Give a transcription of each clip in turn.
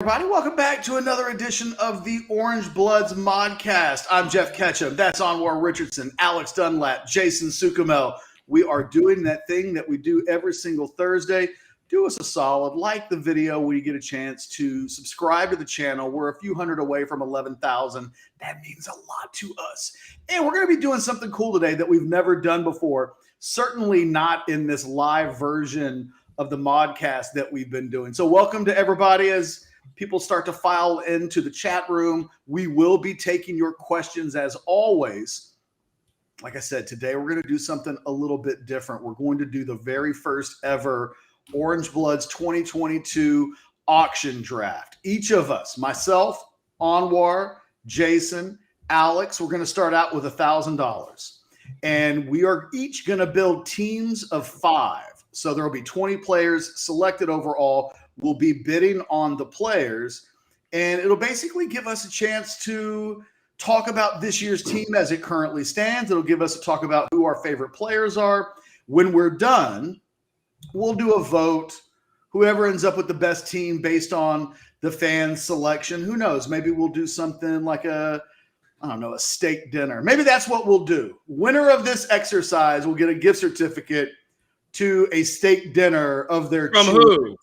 Everybody, welcome back to another edition of the Orange Bloods Modcast. I'm Jeff Ketchum. That's Anwar Richardson, Alex Dunlap, Jason Sukumel. We are doing that thing that we do every single Thursday. Do us a solid, like the video when you get a chance to subscribe to the channel. We're a few hundred away from 11,000. That means a lot to us. And we're going to be doing something cool today that we've never done before. Certainly not in this live version of the Modcast that we've been doing. So welcome to everybody as people start to file into the chat room. We will be taking your questions as always. Like I said, today we're going to do something a little bit different. We're going to do the very first ever Orange Bloods 2022 auction draft. Each of us, myself, Anwar, Jason, Alex, we're going to start out with $1,000. And we are each going to build teams of 5. So there will be 20 players selected overall. We'll be bidding on the players, and it'll basically give us a chance to talk about this year's team as it currently stands. It'll give us a talk about who our favorite players are. When we're done, we'll do a vote. Whoever ends up with the best team based on the fans' selection, who knows? Maybe we'll do something like a steak dinner. Maybe that's what we'll do. Winner of this exercise will get a gift certificate to a steak dinner of their choosing. From who?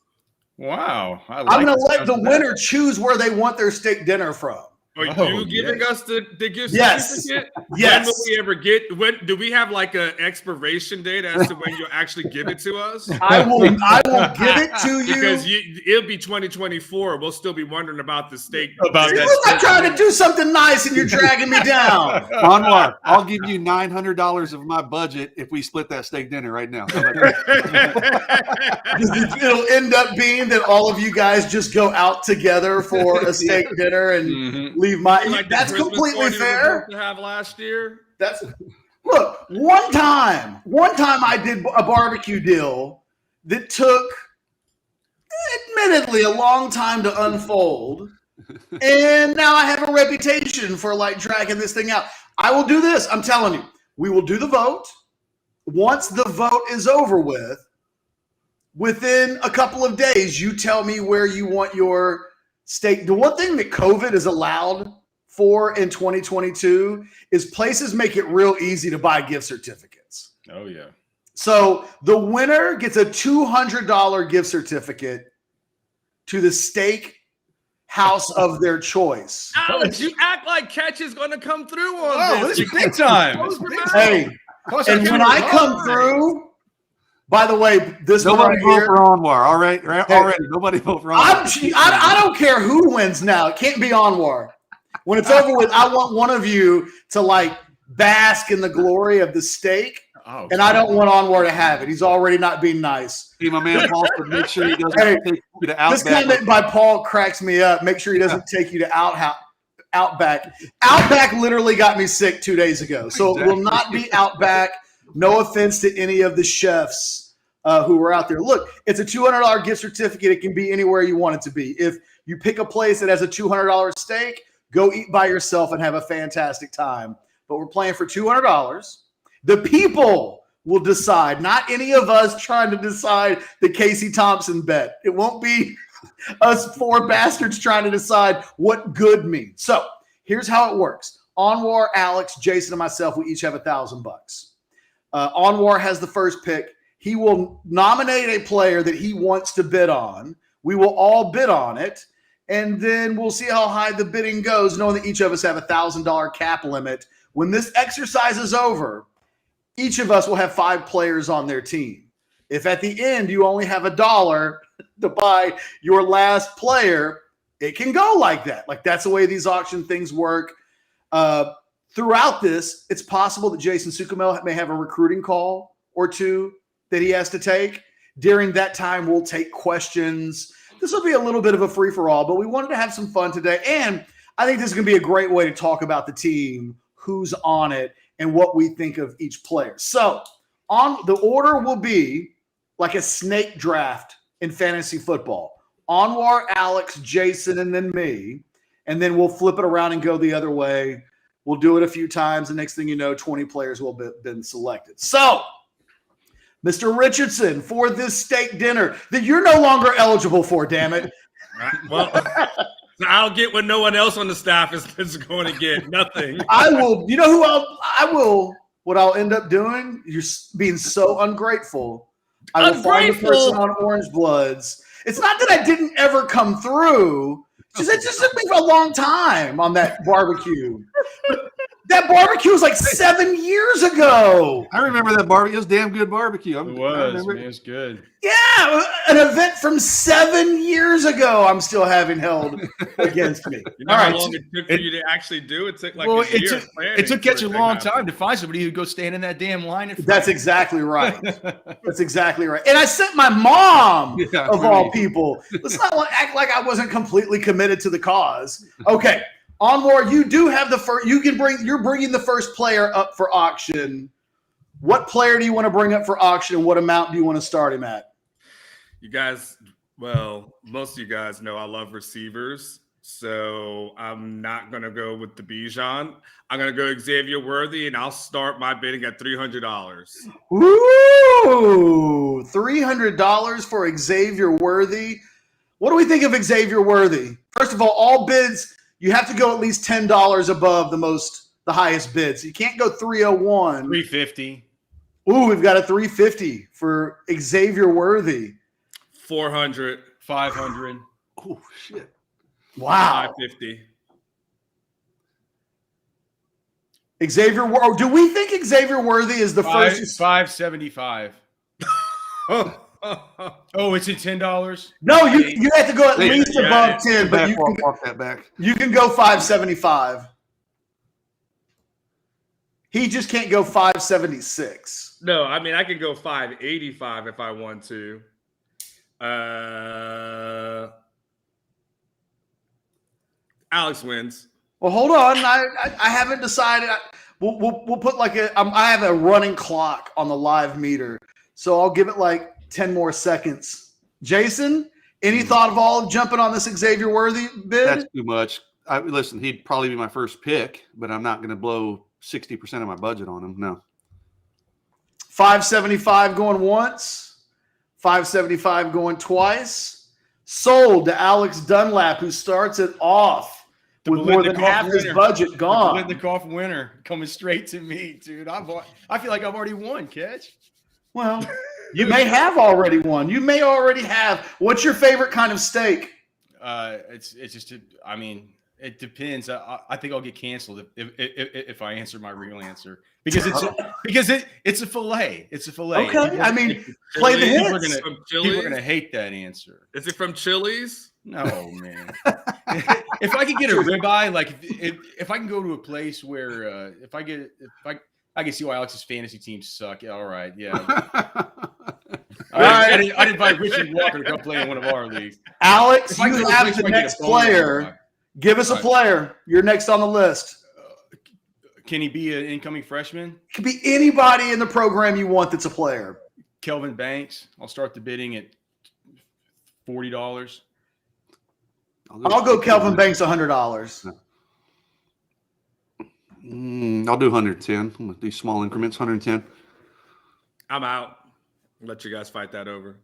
Wow. I'm going to let the winner choose where they want their steak dinner from. Are you giving us the gift certificate? Yes. When will we ever get? When do we have like an expiration date as to when you'll actually give it to us? I will give it to you because it'll be 2024. We'll still be wondering about the steak. I'm trying to do something nice, and you're dragging me down. Anwar, I'll give you $900 of my budget if we split that steak dinner right now. It'll end up being that all of you guys just go out together for a steak dinner and leave my. Like that's completely fair. To have last year. Look. One time I did a barbecue deal that took, admittedly, a long time to unfold, and now I have a reputation for like dragging this thing out. I will do this. I'm telling you, we will do the vote. Once the vote is over with, within a couple of days, you tell me where you want your steak. The one thing that COVID is allowed for in 2022 is places make it real easy to buy gift certificates. Oh, yeah. So the winner gets a $200 gift certificate to the steak house of their choice. Alex, you act like Catch is going to come through on this. This is big time. Hey, and when I come through, by the way, nobody vote for Anwar. All right, already nobody vote for Anwar. I don't care who wins now. It can't be Anwar. When it's over with, I want one of you to like bask in the glory of the steak, and I don't want Anwar to have it. He's already not being nice. Hey, my man Paul said make sure he doesn't take you to Outback. This comment by Paul cracks me up. Make sure he doesn't take you to Outback. Outback literally got me sick 2 days ago, so it will not be Outback. No offense to any of the chefs who were out there. Look, it's a $200 gift certificate. It can be anywhere you want it to be. If you pick a place that has a $200 steak, go eat by yourself and have a fantastic time. But we're playing for $200. The people will decide, not any of us trying to decide the Casey Thompson bet. It won't be us 4 bastards trying to decide what good means. So here's how it works. Anwar, Alex, Jason, and myself, we each have $1,000. Anwar has the first pick. He will nominate a player that he wants to bid on. We will all bid on it, and then we'll see how high the bidding goes, knowing that each of us have $1,000 cap limit. When this exercise is over, each of us will have 5 players on their team. If at the end you only have $1 to buy your last player, it can go like that. Like that's the way these auction things work. Throughout this, it's possible that Jason Sukumel may have a recruiting call or two that he has to take. During that time, we'll take questions. This will be a little bit of a free-for-all, but we wanted to have some fun today. And I think this is going to be a great way to talk about the team, who's on it, and what we think of each player. So on the order will be like a snake draft in fantasy football. Anwar, Alex, Jason, and then me. And then we'll flip it around and go the other way. We'll do it a few times. The next thing you know, 20 players will have been selected. So, Mr. Richardson, for this steak dinner that you're no longer eligible for, damn it. Well, I'll get what no one else on the staff is going to get. Nothing. I will. You know who I will. What I'll end up doing? You're being so ungrateful. I will find the person on Orange Bloods. It's not that I didn't ever come through. It just took me for a long time on that barbecue. But that barbecue was like 7 years ago. I remember that barbecue. It was damn good barbecue. It was. Man, it was good. Yeah, an event from 7 years ago I'm still having held against me. You know how long it took for you to actually do it? It took like a year. It took Ketch a long time to find somebody who'd go stand in that damn line. That's exactly right. That's exactly right. And I sent my mom, of all people. Let's not act like I wasn't completely committed to the cause. Okay, Onward, you do have the first. You're bringing the first player up for auction. What player do you want to bring up for auction, and what amount do you want to start him at? You guys, well, most of you guys know I love receivers, so I'm not going to go with the Bijan. I'm going to go Xavier Worthy, and I'll start my bidding at $300. Ooh, $300 for Xavier Worthy. What do we think of Xavier Worthy? First of all bids, you have to go at least $10 above the highest bids. You can't go 301. 350. Ooh, we've got a 350 for Xavier Worthy. 400. 500. Oh, shit. Wow. 550. Do we think Xavier Worthy is the first? 575. Oh, it's at $10? No, you have to go at least above 10, but you can go 575. He just can't go 576. No, I mean I can go 585 if I want to. Alex wins. Well, hold on. I haven't decided. We'll put I have a running clock on the live meter, so I'll give it like 10 more seconds. Jason, any thought of all jumping on this Xavier Worthy bid? That's too much. Listen, he'd probably be my first pick, but I'm not going to blow 60% of my budget on him. No. 575 going once, 575 going twice. Sold to Alex Dunlap, who starts it off with more than half his budget gone. The Litnikoff winner coming straight to me, dude. I feel like I've already won, Catch. Well, you may have already won. You may already have. What's your favorite kind of steak? It's just. I mean, it depends. I think I'll get canceled if I answer my real answer because it's a fillet. It's a fillet. Okay, I mean, play the hits. People are gonna hate that answer. Is it from Chili's? No, man. If I could get a ribeye, like if I can go to a place where I can see why Alex's fantasy teams suck. Yeah, all right, yeah. I'd invite Richard Walker to come play in one of our leagues. Alex, you have the next player. Give us a player. You're next on the list. Can he be an incoming freshman? It could be anybody in the program you want that's a player. Kelvin Banks. I'll start the bidding at $40. I'll go Kelvin Banks $100. I'll do 110 with these small increments. 110. I'm out. I'll let you guys fight that over.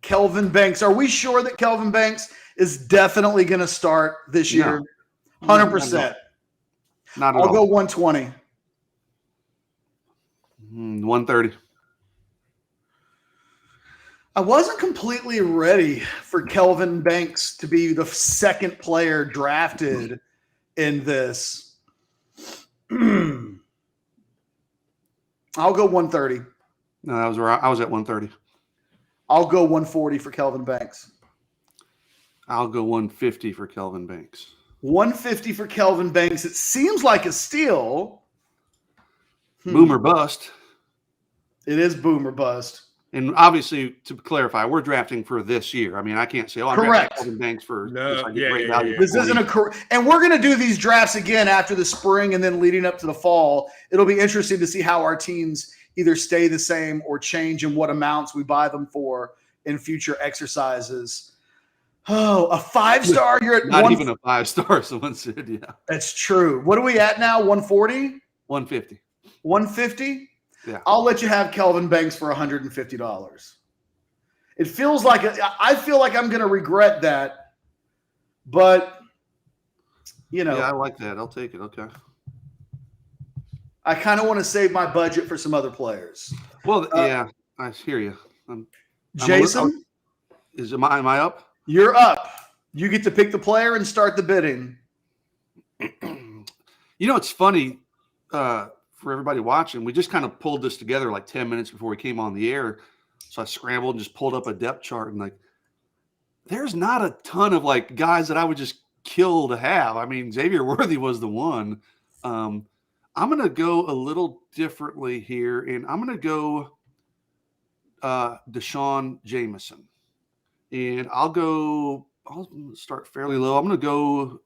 Kelvin Banks. Are we sure that Kelvin Banks is definitely going to start this year? 100%. Not at all. I'll go 120. 130. I wasn't completely ready for Kelvin Banks to be the second player drafted in this. I'll go 130. No, that was right. I was at 130. I'll go 140 for Kelvin Banks. I'll go 150 for Kelvin Banks. 150 for Kelvin Banks. It seems like a steal. Boomer bust. It is boomer bust. And obviously, to clarify, we're drafting for this year. I mean, I can't say, I'm correct. drafting Kelvin Banks for value. This isn't and we're going to do these drafts again after the spring and then leading up to the fall. It'll be interesting to see how our teams either stay the same or change and what amounts we buy them for in future exercises. Oh, a 5-star. You're at not even a 5-star. Someone said, yeah. That's true. What are we at now? 140? 150. 150? Yeah. I'll let you have Kelvin Banks for $150. It feels like I feel like I'm going to regret that But, Yeah, I like that. I'll take it. Okay. I kind of want to save my budget for some other players. Well, yeah, I hear you. Jason? Am I up? You're up. You get to pick the player and start the bidding. It's funny for everybody watching. We just kind of pulled this together like 10 minutes before we came on the air. So I scrambled and just pulled up a depth chart, and there's not a ton of guys that I would just kill to have. I mean, Xavier Worthy was the one. I'm going to go a little differently here, and I'm going to go Roschon Jamison. And I'll start fairly low. I'm going to go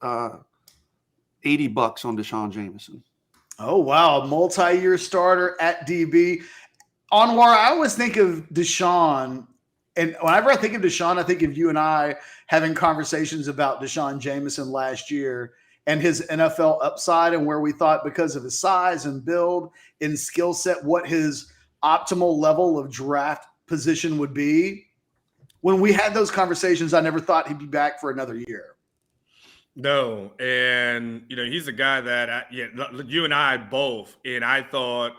$80 on Roschon Jamison. Oh, wow. Multi-year starter at DB. Anwar, I always think of Roschon, and whenever I think of Roschon, I think of you and I having conversations about Roschon Jamison last year and his NFL upside and where we thought because of his size and build and skill set, what his optimal level of draft position would be. When we had those conversations, I never thought he'd be back for another year. No, and he's a guy that you and I both, and I thought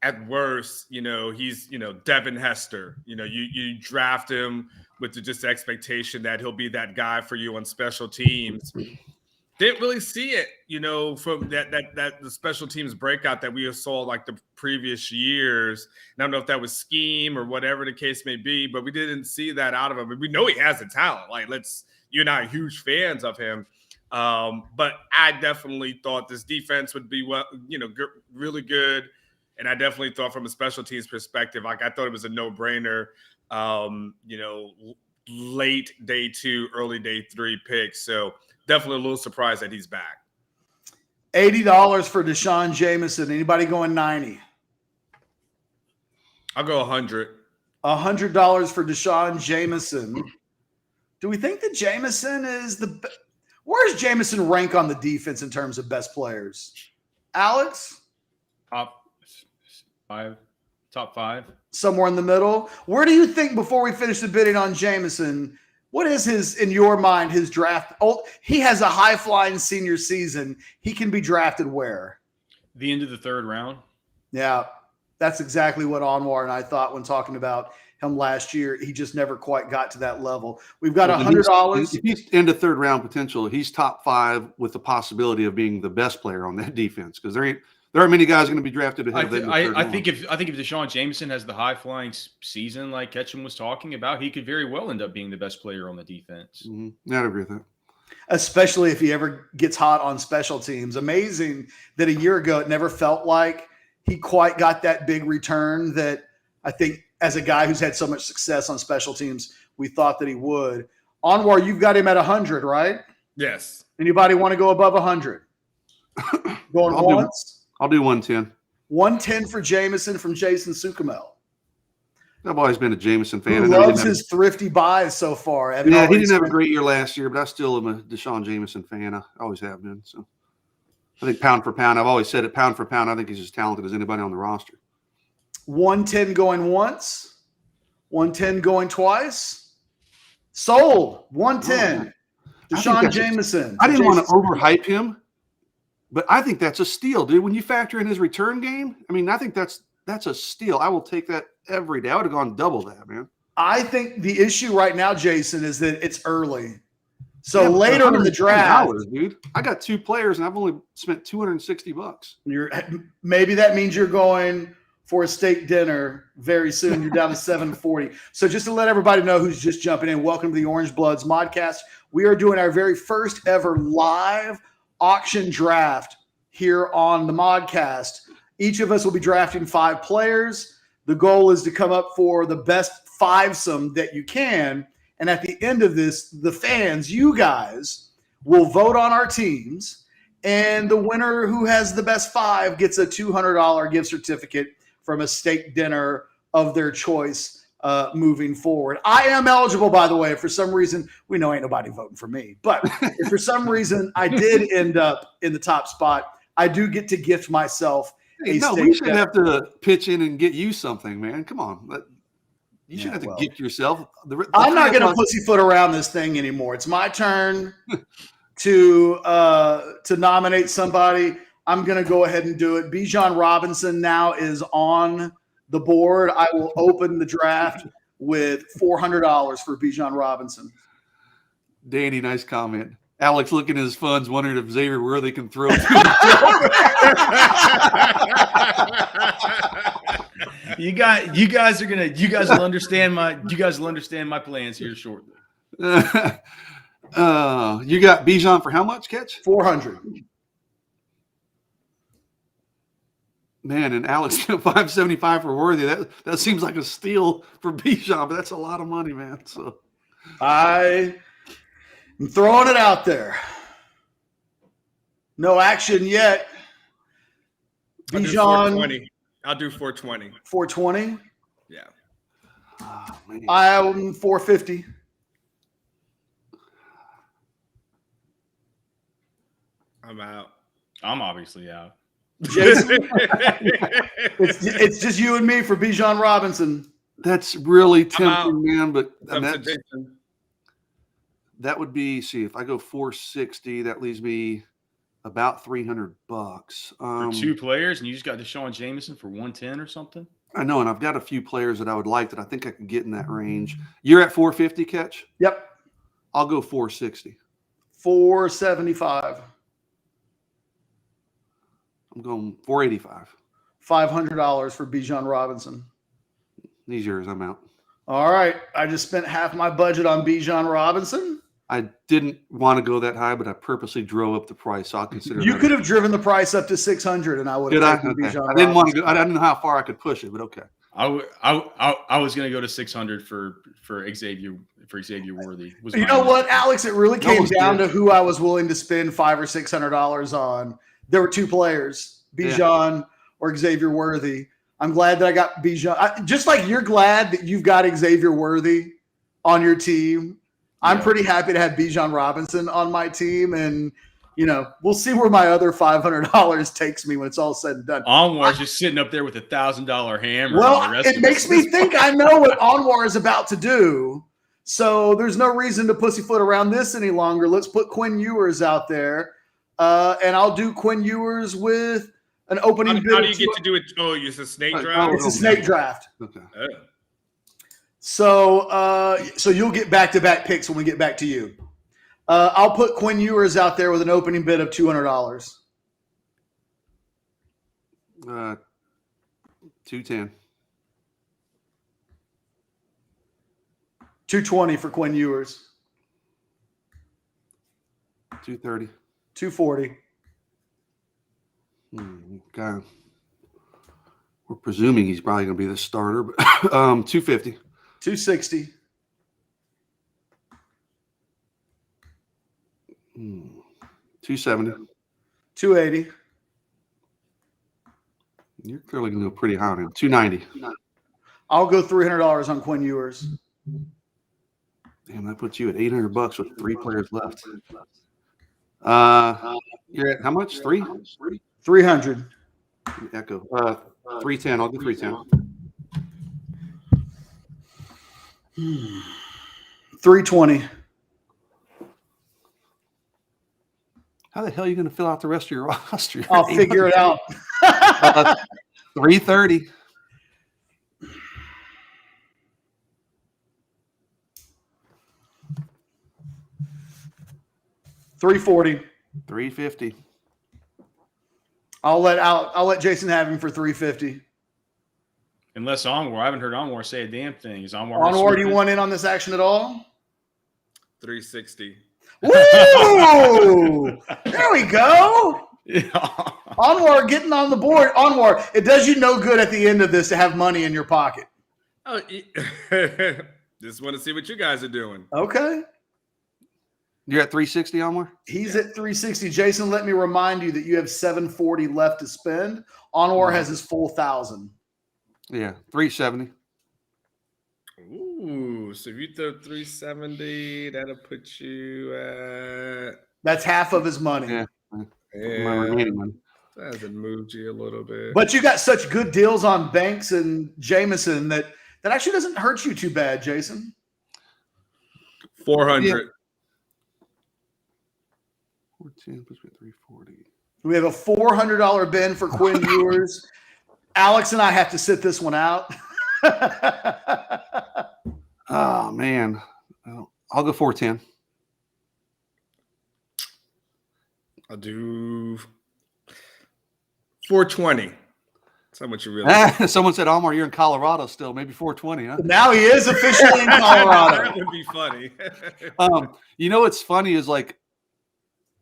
at worst, he's Devin Hester. You draft him with just the expectation that he'll be that guy for you on special teams. Didn't really see it, from that the special teams breakout that we saw the previous years. And I don't know if that was scheme or whatever the case may be, but we didn't see that out of him. We know he has the talent. You and I are huge fans of him. But I definitely thought this defense would be really good. And I definitely thought from a special teams perspective, I thought it was a no-brainer, late day 2, early day 3 pick. So definitely a little surprised that he's back. $80 for Roschon Jamison. Anybody going 90? I'll go 100. $100 for Roschon Jamison. Do we think that Jamison is where's Jamison rank on the defense in terms of best players? Alex? Top 5. Somewhere in the middle. Where do you think, before we finish the bidding on Jamison, what is in your mind, his draft? Oh, he has a high-flying senior season. He can be drafted where? The end of the 3rd round. Yeah, that's exactly what Anwar and I thought when talking about him last year. He just never quite got to that level. We've got $100. If he's into 3rd round potential, he's top 5 with the possibility of being the best player on that defense, because there aren't many guys going to be drafted ahead of him. I think if Roschon Jamison has the high flying season like Ketchum was talking about, he could very well end up being the best player on the defense. Mm-hmm. Yeah, I agree with that. Especially if he ever gets hot on special teams. Amazing that a year ago it never felt like he quite got that big return that I think, as a guy who's had so much success on special teams, we thought that he would. Anwar, you've got him at 100, right? Yes. Anybody want to go above 100? Going once? I'll do 110. 110 for Jamison from Jason Sukamel. I've always been a Jamison fan. Who loves his thrifty buys so far. He didn't have a great year last year, but I still am a Roschon Jamison fan. I always have been. So I think pound for pound, I've always said it, pound for pound, I think he's as talented as anybody on the roster. 110 going once. 110 going twice. Sold. 110. Roschon Jamison. I didn't want to overhype him, but I think that's a steal, dude. When you factor in his return game, I mean, I think that's a steal. I will take that every day. I would have gone double that, man. I think the issue right now, Jason, is that it's early. So later in the draft, dude, I got 2 players and I've only spent $260. Maybe that means you're going for a steak dinner very soon. You're down to $740. So just to let everybody know who's just jumping in, welcome to the Orange Bloods Modcast. We are doing our very first ever live auction draft here on the Modcast. Each of us will be drafting 5 players. The goal is to come up for the best 5-some that you can. And at the end of this, the fans, you guys, will vote on our teams. And the winner who has the best 5 gets a $200 gift certificate from a steak dinner of their choice moving forward. I am eligible, by the way. If for some reason, we know ain't nobody voting for me. But if for some reason I did end up in the top spot, I do get to gift myself a steak we should have to pitch in and get you something, man. Come on. You should have to get yourself. I'm not going to pussyfoot around this thing anymore. It's my turn to nominate somebody. I'm going to go ahead and do it. Bijan Robinson now is on the board. I will open the draft with $400 for Bijan Robinson. Danny, nice comment. Alex looking at his funds, wondering if Xavier Worthy can throw. You guys will understand my plans here shortly. You got Bijan for how much, Catch? 400. Man, and Alex $575 for Worthy. That seems like a steal for Bijan, but that's a lot of money, man. So I'm throwing it out there. No action yet. Bijan. I'll do 420. 420? Yeah. Oh, I'm 450. I'm out. I'm obviously out. Jason, it's just you and me for Bijan Robinson. That's really tempting, man. But that would be, see, if I go 460, that leaves me about $300 for 2 players, and you just got Deshaun Jamison for 110 or something. I know, and I've got a few players that I would like that I think I could get in that range. You're at 450, Catch? Yep. I'll go 460. 475. I'm going 485. $500 for Bijan Robinson. He's yours. I'm out. All right. I just spent half my budget on Bijan Robinson. I didn't want to go that high, but I purposely drove up the price, so I'll consider. You could have driven the price up to 600, and I would have taken Bijan. I didn't want to go. I didn't know how far I could push it, but okay. I was going to go to 600 for Xavier Worthy. You know what, Alex? It really came down to who I was willing to spend $500 or $600 on. There were 2 players, Bijan or Xavier Worthy. I'm glad that I got Bijan. Just like you're glad that you've got Xavier Worthy on your team, I'm pretty happy to have Bijan Robinson on my team. And, we'll see where my other $500 takes me when it's all said and done. Anwar's just sitting up there with $1,000 hammer. Well, it makes me think I know what Anwar is about to do. So there's no reason to pussyfoot around this any longer. Let's put Quinn Ewers out there. And I'll do Quinn Ewers with an opening bid. How do you get to do it? Oh, it's a snake draft? It's a snake draft. Okay. So you'll get back-to-back picks when we get back to you. I'll put Quinn Ewers out there with an opening bid of $200. 210. 220 for Quinn Ewers. 230. 240. Okay. We're presuming he's probably going to be the starter, but 250. 260. 270. 280. You're clearly going to go pretty high on him. 290. I'll go $300 on Quinn Ewers. Damn, that puts you at $800 with 3 players left. You're at how much? 300. Echo. 310. I'll do 310. 320. How the hell are you going to fill out the rest of your roster? I'll figure it out. 330. $340. 350. I'll let Jason have him for $350. Unless Anwar, I haven't heard Anwar say a damn thing. Is Anwar do you want in on this action at all? 360. Woo! There we go. Yeah. Anwar getting on the board. Anwar, it does you no good at the end of this to have money in your pocket. Oh, just want to see what you guys are doing. Okay. You're at 360, Anwar? He's at 360. Jason, let me remind you that you have 740 left to spend. Anwar has his full 1,000. Yeah, 370. Ooh, so if you throw 370, that'll put you at... That's half of his money. Yeah. Yeah. My remaining money. That hasn't moved you a little bit. But you got such good deals on Banks and Jamison that That actually doesn't hurt you too bad, Jason. 400. Yeah. 410 plus 340. We have a $400 bin for Quinn Ewers. Alex and I have to sit this one out. Oh, man. I'll go 410. I'll do 420. That's how much you really. Someone said, Omar, you're in Colorado still. Maybe 420, huh? Now he is officially in Colorado. That would be funny. You know what's funny is like,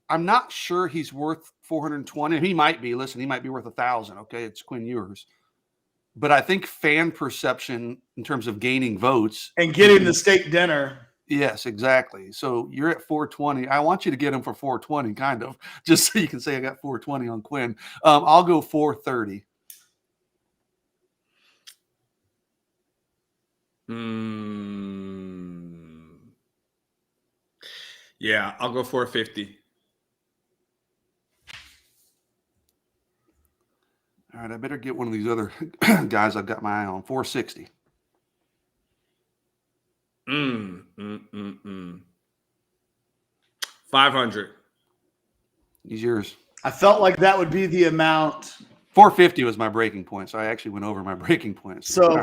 I'm not sure he's worth 420. He might be. Listen, he might be worth 1,000. Okay, it's Quinn Ewers. But I think fan perception in terms of gaining votes and getting the steak dinner. Yes, exactly. So you're at 420. I want you to get him for 420, kind of, just so you can say I got 420 on Quinn. I'll go 430. Yeah, I'll go 450. All right, I better get one of these other guys I've got my eye on. 460. 500. He's yours. I felt like that would be the amount. 450 was my breaking point, so I actually went over my breaking point. So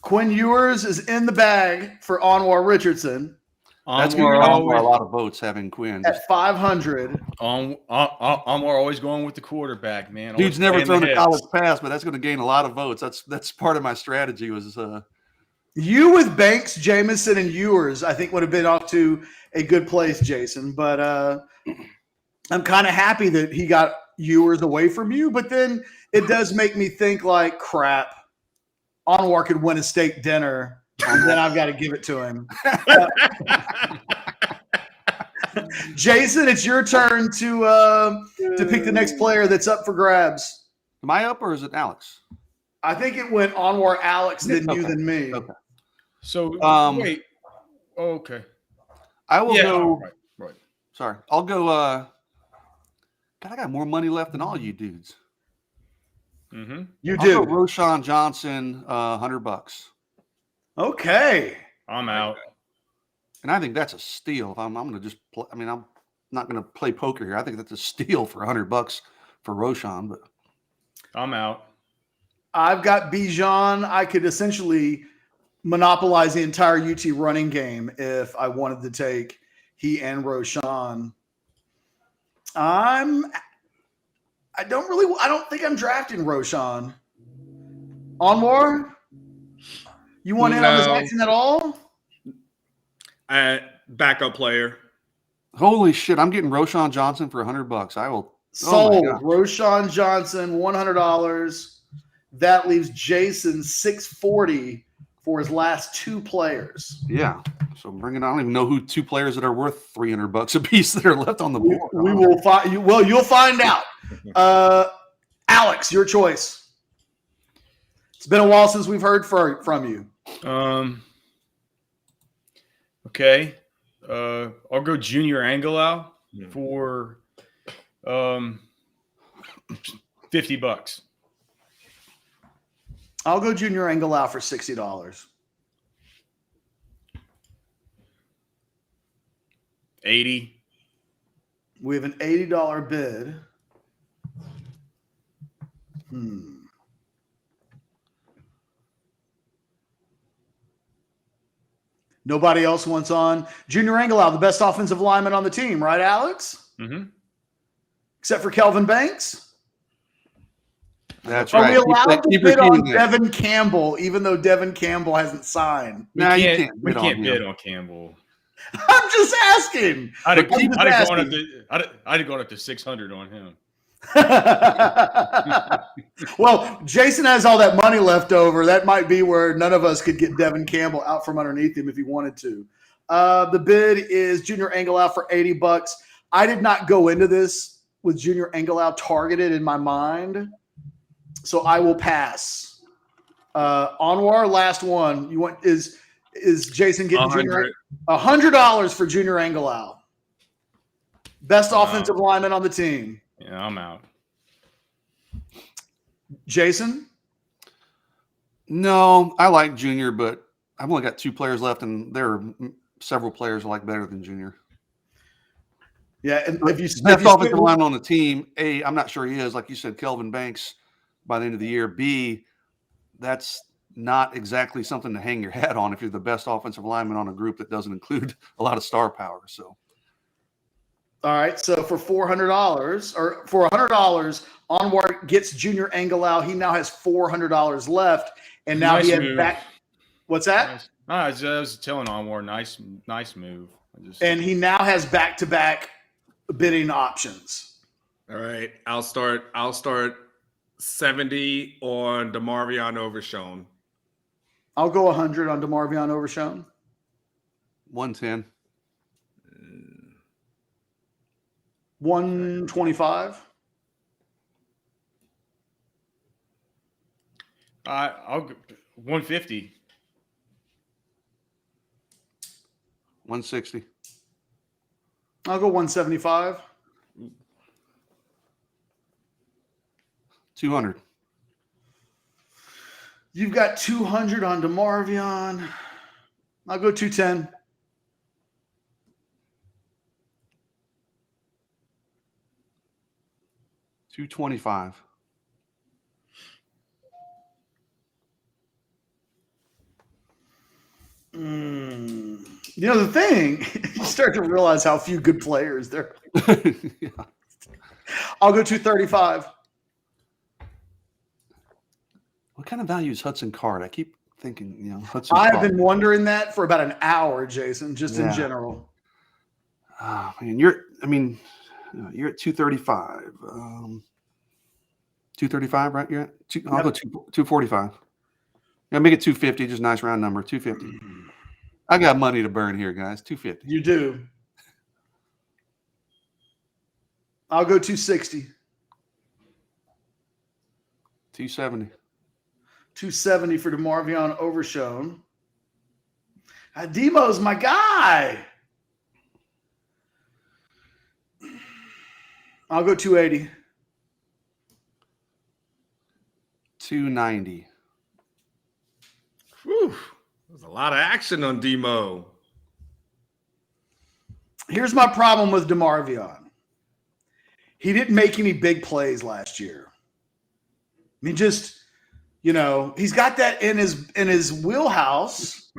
Quinn Ewers is in the bag for Anwar Richardson. That's going to be a lot of votes having Quinn. At 500. Anwar always going with the quarterback, man. Dude's never thrown a college pass, but that's going to gain a lot of votes. That's part of my strategy was you with Banks, Jamison, and Ewers, I think would have been off to a good place, Jason. But I'm kind of happy that he got Ewers away from you. But then it does make me think like, crap, Anwar could win a steak dinner, and then I've got to give it to him. Jason, it's your turn to pick the next player that's up for grabs. Am I up or is it Alex? I think it went Anwar, Alex, then you, then me. Okay. So wait. Oh, okay. I will go. Right. Sorry. I'll go. God, I got more money left than all you dudes. Mm-hmm. You I'll do. go Roschon Johnson, $100. Okay. I'm out. And I think that's a steal. If I'm going to just play, I mean, I'm not going to play poker here. I think that's a steal for $100 for Roschon, but I'm out. I've got Bijan. I could essentially monopolize the entire UT running game if I wanted to take he and Roschon. I don't think I'm drafting Roschon. Anwar? You want in on this action at all? Backup player. holy shit, I'm getting Roschon Johnson for $100. I will. Sold. Roschon Johnson, $100. That leaves Jason $640 for his last two players. Yeah. So bring it on. I don't even know who two players that are worth $300 a piece that are left on the board. We will find you. Well, you'll find out. Alex, your choice. It's been a while since we've heard from you. Okay. I'll go Junior Angilau for $50. I'll go Junior Angilau for $60. 80. We have an $80 bid. Nobody else wants on. Junior Angilau, the best offensive lineman on the team, right, Alex? Mm-hmm. Except for Kelvin Banks. That's Are right. we allowed to Keep bid on repeating that. Devon Campbell, even though Devon Campbell hasn't signed? We can't bid on Campbell. I'm just asking. I'd have gone up to 600 on him. Well, Jason has all that money left over. That might be where none of us could get Devon Campbell out from underneath him if he wanted to. The bid is Junior Angilau for $80. I did not go into this with Junior Angilau targeted in my mind, so I will pass. Anwar, last one. You want is Jason getting $100 for Junior Angilau? Best offensive lineman on the team. Yeah, I'm out. Jason? No, I like Junior, but I've only got 2 players left, and there are several players I like better than Junior. Yeah, and if you Best offensive lineman on the team, A, I'm not sure he is. Like you said, Kelvin Banks by the end of the year. B, that's not exactly something to hang your hat on if you're the best offensive lineman on a group that doesn't include a lot of star power. So, all right. So for $400 or for $100, Onward gets Junior Angilau. He now has $400 left, and now Nice he has move. back. What's that? Nice. I was telling Onward, nice move. And he now has back-to-back bidding options. All right. I'll start 70 on DeMarvion Overshown. I'll go 100 on DeMarvion Overshown. 110. 125. I'll go 150. 160. I'll go 175. 200. You've got 200 on DeMarvion. I'll go 210. $225. You know, the thing, you start to realize how few good players there are. Yeah. I'll go 235. What kind of value is Hudson Card? I keep thinking, Hudson I've Card. been wondering that for about an hour, Jason, just in general. Oh, man, you're at 235. 235, right? You're at I'll go 245. Yeah, make it 250. Just nice round number. 250. I got money to burn here, guys. 250. You do. I'll go 260. 270. 270 for DeMarvion Overshown. Demo's my guy. I'll go 280. 290. Whew. There's a lot of action on Demo. Here's my problem with DeMarvion. He didn't make any big plays last year. I mean, just, he's got that in his wheelhouse,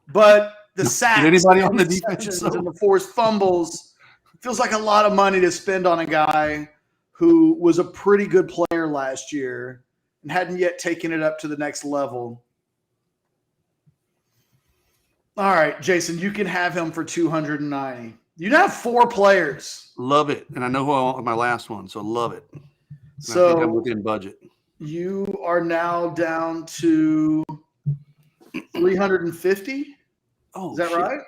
but the sacks, anybody on the defense and the forced fumbles feels like a lot of money to spend on a guy who was a pretty good player last year and hadn't yet taken it up to the next level. All right, Jason, you can have him for 290. You now have 4 players. Love it. And I know who I want with my last one, so love it. And So I think I'm within budget. You are now down to 350. Oh, Is that shit. right?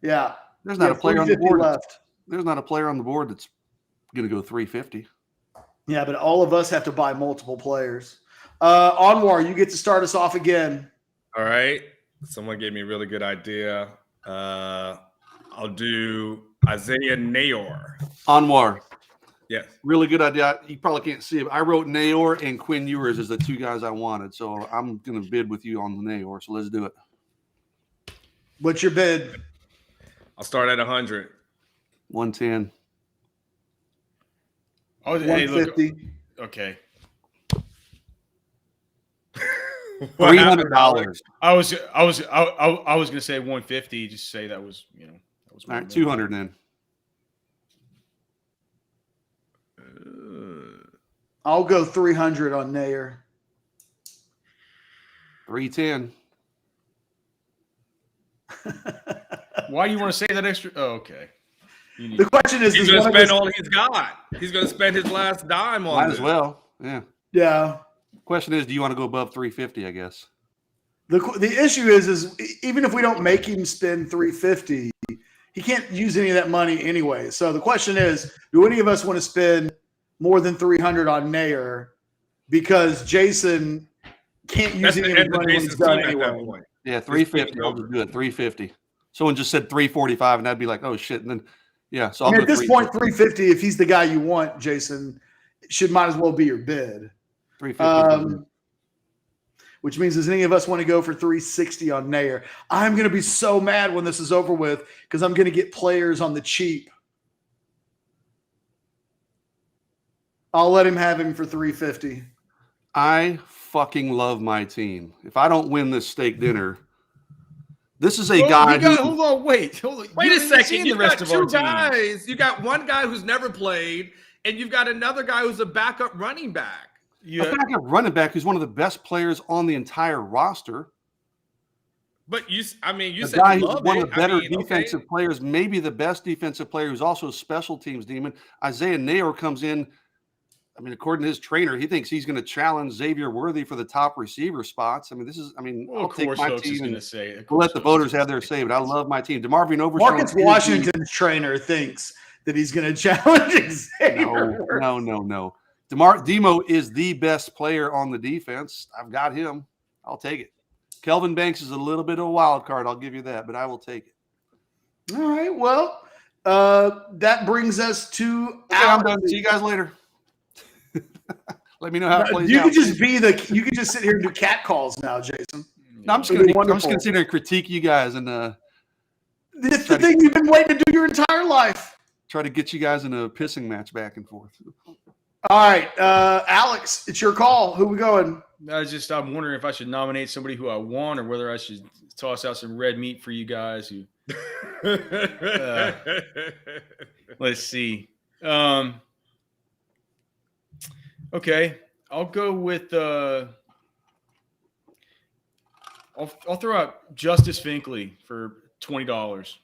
Yeah. There's not a player on the 350 board. left. There's not a player on the board that's going to go 350. Yeah, but all of us have to buy multiple players. Onwar, you get to start us off again. All right. Someone gave me a really good idea. I'll do Isaiah Neyor. Anwar. Yes. Really good idea. You probably can't see it. But I wrote Neyor and Quinn Ewers as the 2 guys I wanted. So I'm going to bid with you on the Neyor. So let's do it. What's your bid? I'll start at 100. 110. Oh, hey, look. 150. Okay. $300. I was gonna say 150. Just say that was that was All right, 200 then. I'll go 300 on Neyor. 310. Why do you want to say that extra? Oh, okay. The question is, He's going to spend all he's got. He's going to spend his last dime on Might this. as well. Yeah. Yeah. Question is, do you want to go above 350, I guess? The issue is even if we don't make him spend 350, he can't use any of that money anyway. So the question is, do any of us want to spend more than 300 on Neyor because Jason can't use any of the money when he's done anyway? Yeah, 350. I'll just do it. 350. Someone just said 345, and I'd be like, oh shit. And then, yeah. So at this point, 350. If he's the guy you want, Jason, might as well be your bid. 350. which means does any of us want to go for 360 on Neyor? I'm going to be so mad when this is over with because I'm going to get players on the cheap. I'll let him have him for 350. I fucking love my team. If I don't win this steak dinner, this is a guy hold on, wait a second. You got two guys. You got one guy who's never played, and you've got another guy who's a backup running back. A backup running back who's one of the best players on the entire roster. But you said guy who's one of the better defensive players, maybe the best defensive player, who's also a special teams demon. Isaiah Neyor comes in. I mean, according to his trainer, he thinks he's going to challenge Xavier Worthy for the top receiver spots. I mean, I'll take my team and we'll let the voters have their say, but I love my team. DeMarvin Overshown. Marcus Washington's trainer thinks that he's going to challenge Xavier. No. Demo is the best player on the defense. I've got him. I'll take it. Kelvin Banks is a little bit of a wild card. I'll give you that, but I will take it. All right. Well, that brings us to I'm done. See you guys later. Let me know how it plays you out. Could just you could just sit here and do cat calls now, Jason. No, I'm just going to sit here and critique you guys and it's the thing you've been waiting to do your entire life. Try to get you guys in a pissing match back and forth. All right, Alex, it's your call. Who we going? I'm wondering if I should nominate somebody who I want or whether I should toss out some red meat for you guys. Who? Let's see. Okay, I'll go with I'll throw out Justice Finkley for $20.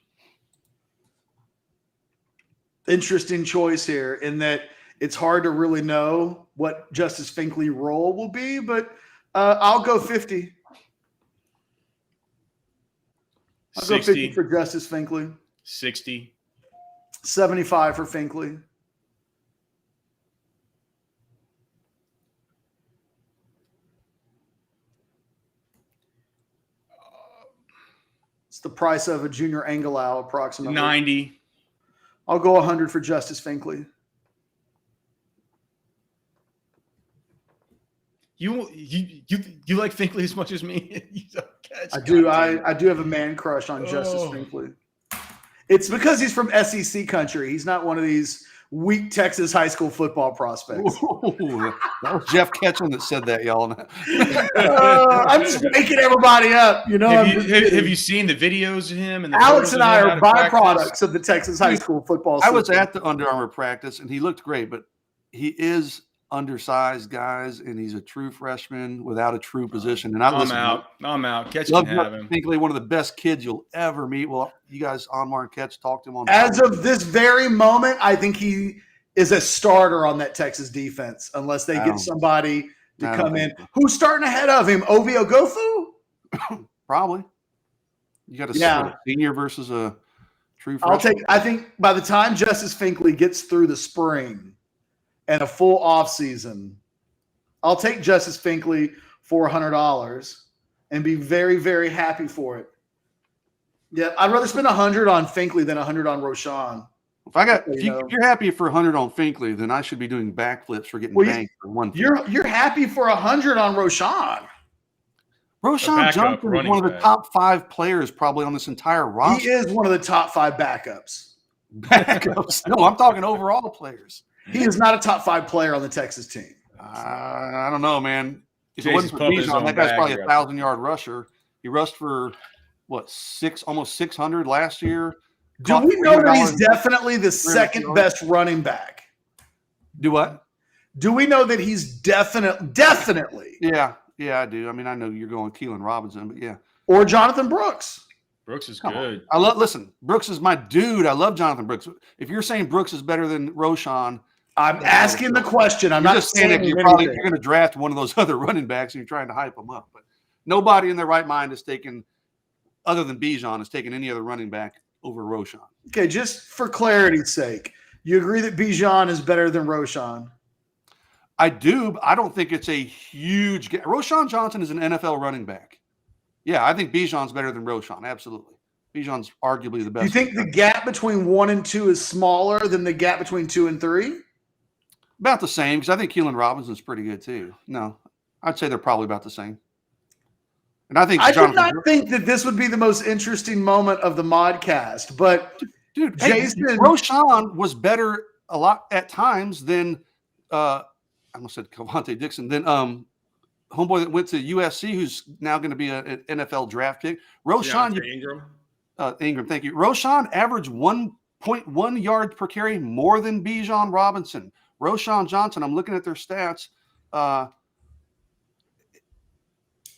Interesting choice here in that it's hard to really know what Justice Finkley role will be, but I'll go 50. I'll 60, go 50 for Justice Finkley. 60. 75 for Finkley. It's the price of a junior Angilau, approximately. 90. I'll go 100 for Justice Finkley. You like Finkley as much as me? I do. I do have a man crush on Justice Finkley. It's because he's from SEC country. He's not one of these weak Texas high school football prospects. Ooh, that was Jeff Ketchum that said that, y'all. I'm just making everybody up. You know. Have you seen the videos of him? And Alex and I are byproducts of the Texas high school football system. I was at the Under Armour practice, and he looked great, but he is undersized, guys, and he's a true freshman without a true position. And I'm out. Catch can have him. Finkley, one of the best kids you'll ever meet. Well, you guys, Anwar and Catch, talk to him on. As of this very moment, I think he is a starter on that Texas defense, unless they get somebody to come in. Who's starting ahead of him? Ovi Ogofu? Probably. You got a senior versus a true freshman. I think by the time Justice Finkley gets through the spring and a full off season, I'll take Justice Finkley for $100 and be very, very happy for it. Yeah, I'd rather spend 100 on Finkley than 100 on Roschon. If you're happy for 100 on Finkley, then I should be doing backflips for getting banked for 150. You're happy for 100 on Roschon. Roschon Johnson is one of the top 5 players probably on this entire roster. He is one of the top 5 backups. No, I'm talking overall players. He is not a top 5 player on the Texas team. I don't know, man. If it wasn't for Bijan, that guy's probably a 1,000-yard rusher. He rushed for almost 600 last year. Do we know that he's definitely the second best running back? Do what? Do we know that he's definitely? Yeah, I do. I mean, I know you're going Keelan Robinson, but yeah. Or Jonathan Brooks. Brooks is good. Listen, Brooks is my dude. I love Jonathan Brooks. If you're saying Brooks is better than Roschon, I'm asking the question. I'm not just saying that you're going to draft one of those other running backs and you're trying to hype them up. But nobody in their right mind is taking, other than Bijan, is taking any other running back over Roschon. Okay, just for clarity's sake, you agree that Bijan is better than Roschon? I do, but I don't think it's a huge gap. Roschon Johnson is an NFL running back. Yeah, I think Bijan's better than Roschon. Absolutely. Bijan's arguably the best. Do you think the gap between 1 and 2 is smaller than the gap between 2 and 3? About the same, because I think Keelan Robinson's pretty good too. No, I'd say they're probably about the same. And I think I did not think that this would be the most interesting moment of the modcast, but dude, Jason Roschon was better a lot at times than I almost said Cavante Dixon, than homeboy that went to USC, who's now going to be an NFL draft pick. Roschon Ingram, thank you. Roschon averaged 1.1 yards per carry more than Bijan Robinson. Roschon Johnson, I'm looking at their stats.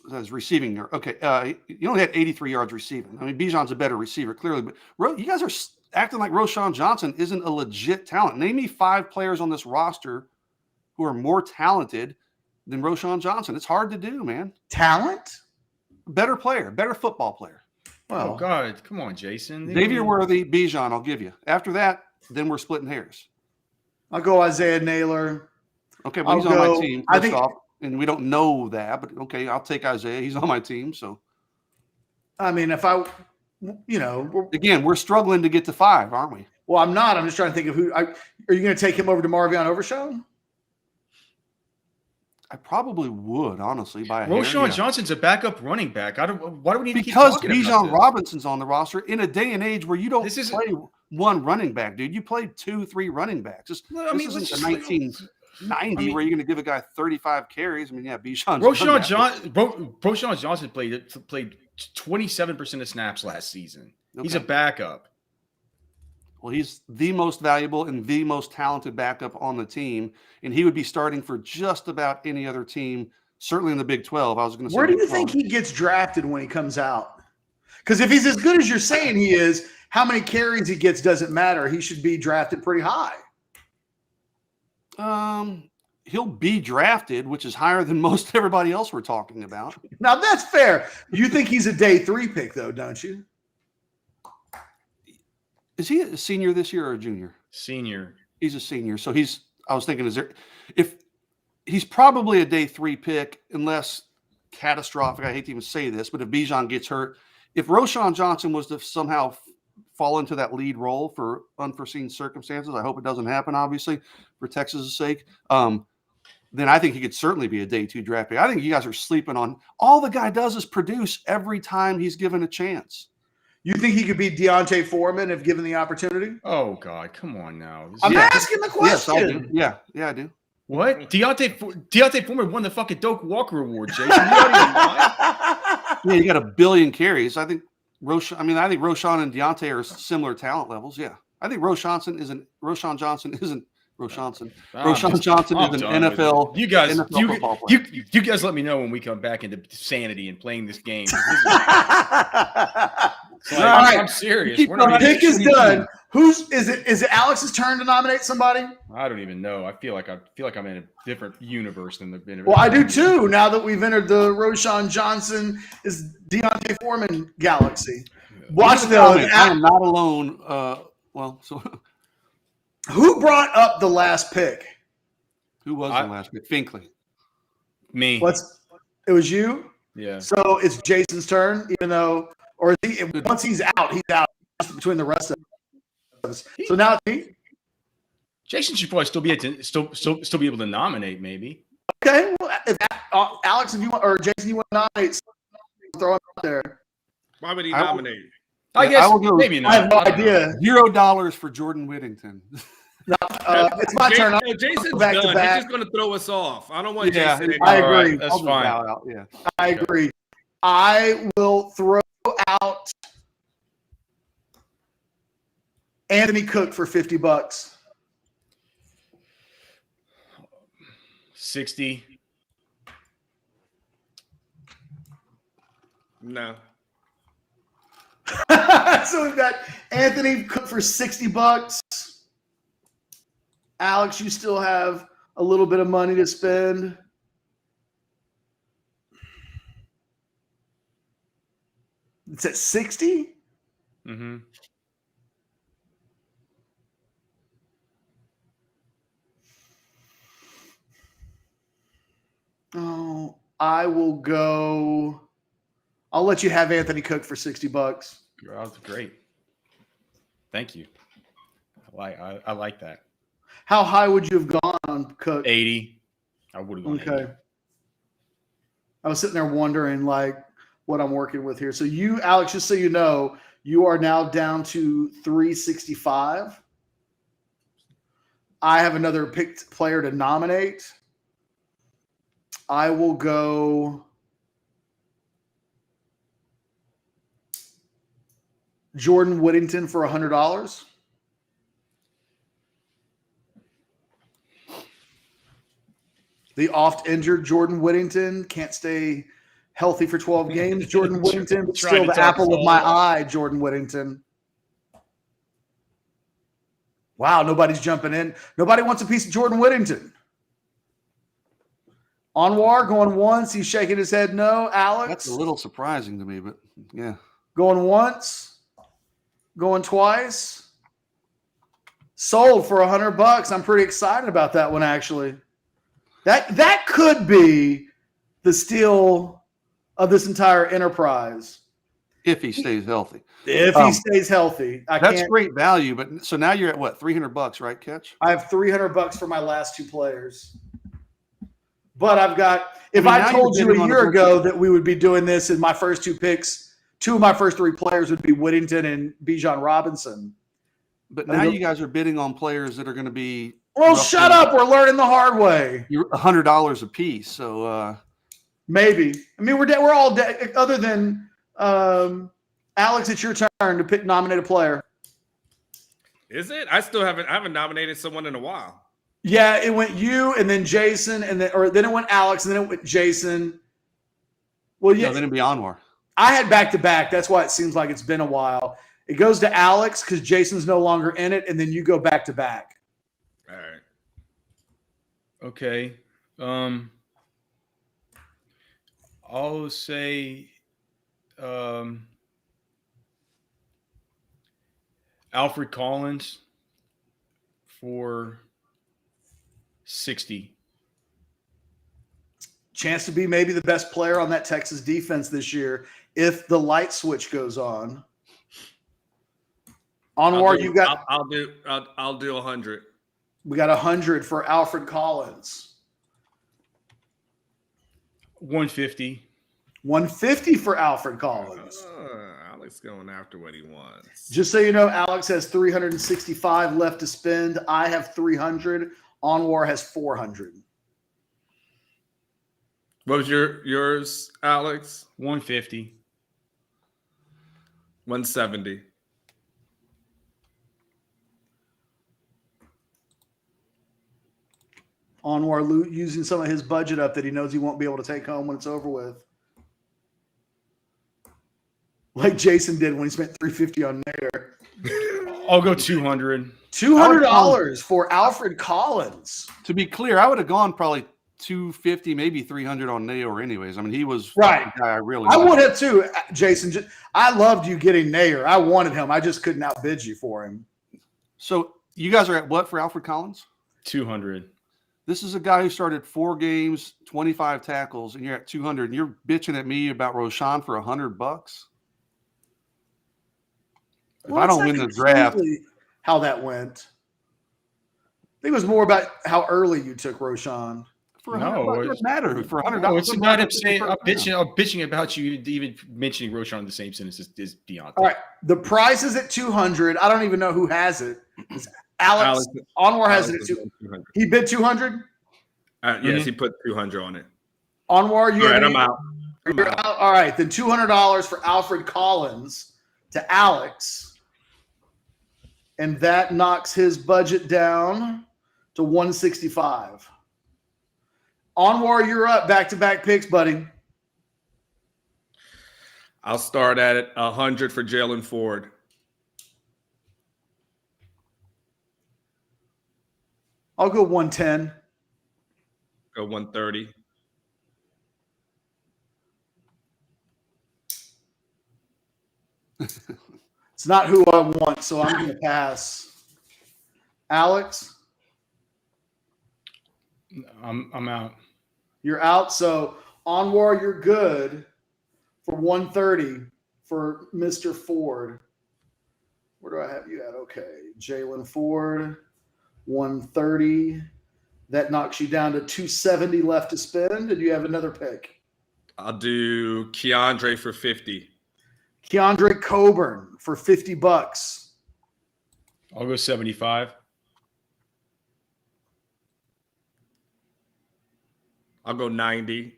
That's receiving yard. Okay, he only had 83 yards receiving. I mean, Bijan's a better receiver, clearly. But you guys are acting like Roschon Johnson isn't a legit talent. Name me 5 players on this roster who are more talented than Roschon Johnson. It's hard to do, man. Talent? Better player, better football player. Oh, God. Come on, Jason. Xavier Worthy, Bijan, I'll give you. After that, then we're splitting hairs. I'll go Isaiah Naylor. Okay, but he's on my team. I think, and we don't know that, but okay, I'll take Isaiah. He's on my team, so. I mean, if I, you know. Again, we're struggling to get to 5, aren't we? Well, I'm not. I'm just trying to think of who. Are you going to take him over to Marvion Overshown? I probably would, honestly. Roschon Johnson's a backup running back. Why do we need to keep talking about this? Because Bijan Robinson's on the roster in a day and age where you don't play one running back, dude. You play 2-3 running backs. This isn't the 1990 where you're going to give a guy 35 carries. I mean, yeah, Bijan. Roschon Johnson played 27% of snaps last season. Okay. He's a backup. Well, he's the most valuable and the most talented backup on the team, and he would be starting for just about any other team, certainly in the Big 12. I was going to say. Where do you think he gets drafted when he comes out? Because if he's as good as you're saying he is, how many carries he gets doesn't matter. He should be drafted pretty high. He'll be drafted, which is higher than most everybody else we're talking about. Now, that's fair. You think he's a day 3 pick, though, don't you? Is he a senior this year or a junior? Senior. He's a senior. So I was thinking, if he's probably a day 3 pick, unless catastrophic, I hate to even say this, but if Bijan gets hurt, if Roschon Johnson was to somehow fall into that lead role for unforeseen circumstances, I hope it doesn't happen, obviously, for Texas' sake, then I think he could certainly be a day 2 draft pick. I think you guys are sleeping on all the guy does is produce every time he's given a chance. You think he could be Devonte Foreman if given the opportunity? Oh, God. Come on now. I'm asking the question. Yes, I do. Yeah, I do. What? Devonte Foreman won the fucking Doak Walker Award, Jason. Yeah, you got 1 billion carries. I think Roschon and Deontay are similar talent levels. Yeah. I think Roschon Johnson isn't Roschon Johnson is an NFL. You guys, NFL football player. You guys let me know when we come back into sanity and playing this game. All right. I'm serious. The pick is done. Is it Alex's turn to nominate somebody? I don't even know. I feel like I'm in a different universe than the. Well, I do too. Now that we've entered the Roschon Johnson is Devonte Foreman galaxy. Watch though. I am not alone. Who brought up the last pick? Who was the last pick? Finkley. Me. It was you? Yeah. So it's Jason's turn, even though, or is he, once he's out between the rest of us. So now it's me. Jason should probably still be able to nominate, maybe. Okay. Well, Alex, if you want, or Jason, you want to nominate, throw him out there. Why would he nominate? I guess maybe not. I have no idea. $0 for Jordan Whittington. It's my turn. Jason's back done. to back. He's just going to throw us off. I don't want Jason anymore. I agree. Right, that's fine. Yeah. I agree. I will throw out Anthony Cook for $50. 60. No. So we've got Anthony Cook for $60. Alex, you still have a little bit of money to spend. It's at 60? Mm-hmm. Oh, I will go. I'll let you have Anthony Cook for $60. That's great. Thank you. I like that. How high would you have gone on Cook? 80. I would have gone 80. I was sitting there wondering, like, what I'm working with here. So you, Alex, just so you know, you are now down to 365. I have another picked player to nominate. I will go Jordan Whittington for $100. The oft-injured Jordan Whittington can't stay healthy for 12 games. Jordan Whittington, but still the apple of my eye, Jordan Whittington. Wow, nobody's jumping in. Nobody wants a piece of Jordan Whittington. Anwar going once. He's shaking his head no. Alex? That's a little surprising to me, but yeah. Going once. Going twice. Sold for $100. I'm pretty excited about that one, actually. That could be the steal of this entire enterprise. If he stays healthy. If he stays healthy. That's great value, but so now you're at what, $300, right, Catch? I have $300 for my last two players. But I've got, if I told you a year ago that we would be doing this and my first two picks, two of my first three players would be Whittington and Bijan Robinson. But now you guys are bidding on players that are going to be. Well, shut up. We're learning the hard way. You're $100 a piece. So maybe. I mean, we're all other than Alex, it's your turn to nominate a player. Is it? I haven't nominated someone in a while. Yeah, it went you and then Jason and then it went Alex and then it went Jason. Well, yeah. No, then it'd be Anwar. I had back-to-back. That's why it seems like it's been a while. It goes to Alex because Jason's no longer in it, and then you go back-to-back. All right. Okay. I'll say Alfred Collins for $60. Chance to be maybe the best player on that Texas defense this year if the light switch goes on. Onward, you got. I'll do 100. We got 100 for Alfred Collins. 150. 150 for Alfred Collins. Alex going after what he wants. Just so you know, Alex has 365 left to spend. I have 300. Onwar has 400. What was yours, Alex? 150. 170. Onwar using some of his budget up that he knows he won't be able to take home when it's over with. Like Jason did when he spent $350 on Neyor. I'll go 200. $200 for Alfred Collins. To be clear, I would have gone probably 250, maybe 300 on Neyor anyways. I mean, he was right. the guy I would have too, Jason. I loved you getting Neyor. I wanted him. I just couldn't outbid you for him. So you guys are at what for Alfred Collins? 200. This is a guy who started 4 games, 25 tackles, and you're at 200. And you're bitching at me about Roschon for $100. If I don't win the draft, how that went. I think it was more about how early you took Roschon. No, it doesn't matter. For $100, no, it's not him saying I'm bitching about you even mentioning Roschon in the same sentence as Deontay. All right, the price is at 200. I don't even know who has it. It's Alex Onwar has it at 200. He bid 200. Yes, he put 200 on it. Onwar, you. All right, I'm out. You're out. All right, then $200 for Alfred Collins to Alex, and that knocks his budget down to 165. Onwar, you're up. Back-to-back picks, buddy. I'll start at 100 for Jalen Ford. I'll go 110. Go 130. It's not who I want, so I'm going to pass. Alex? I'm out. You're out. So Onwar, you're good for 130 for Mr. Ford. Where do I have you at? Okay. Jalen Ford, 130. That knocks you down to 270 left to spend. And you have another pick. I'll do Keondre for 50. Keondre Coburn for $50. I'll go 75. I'll go 90.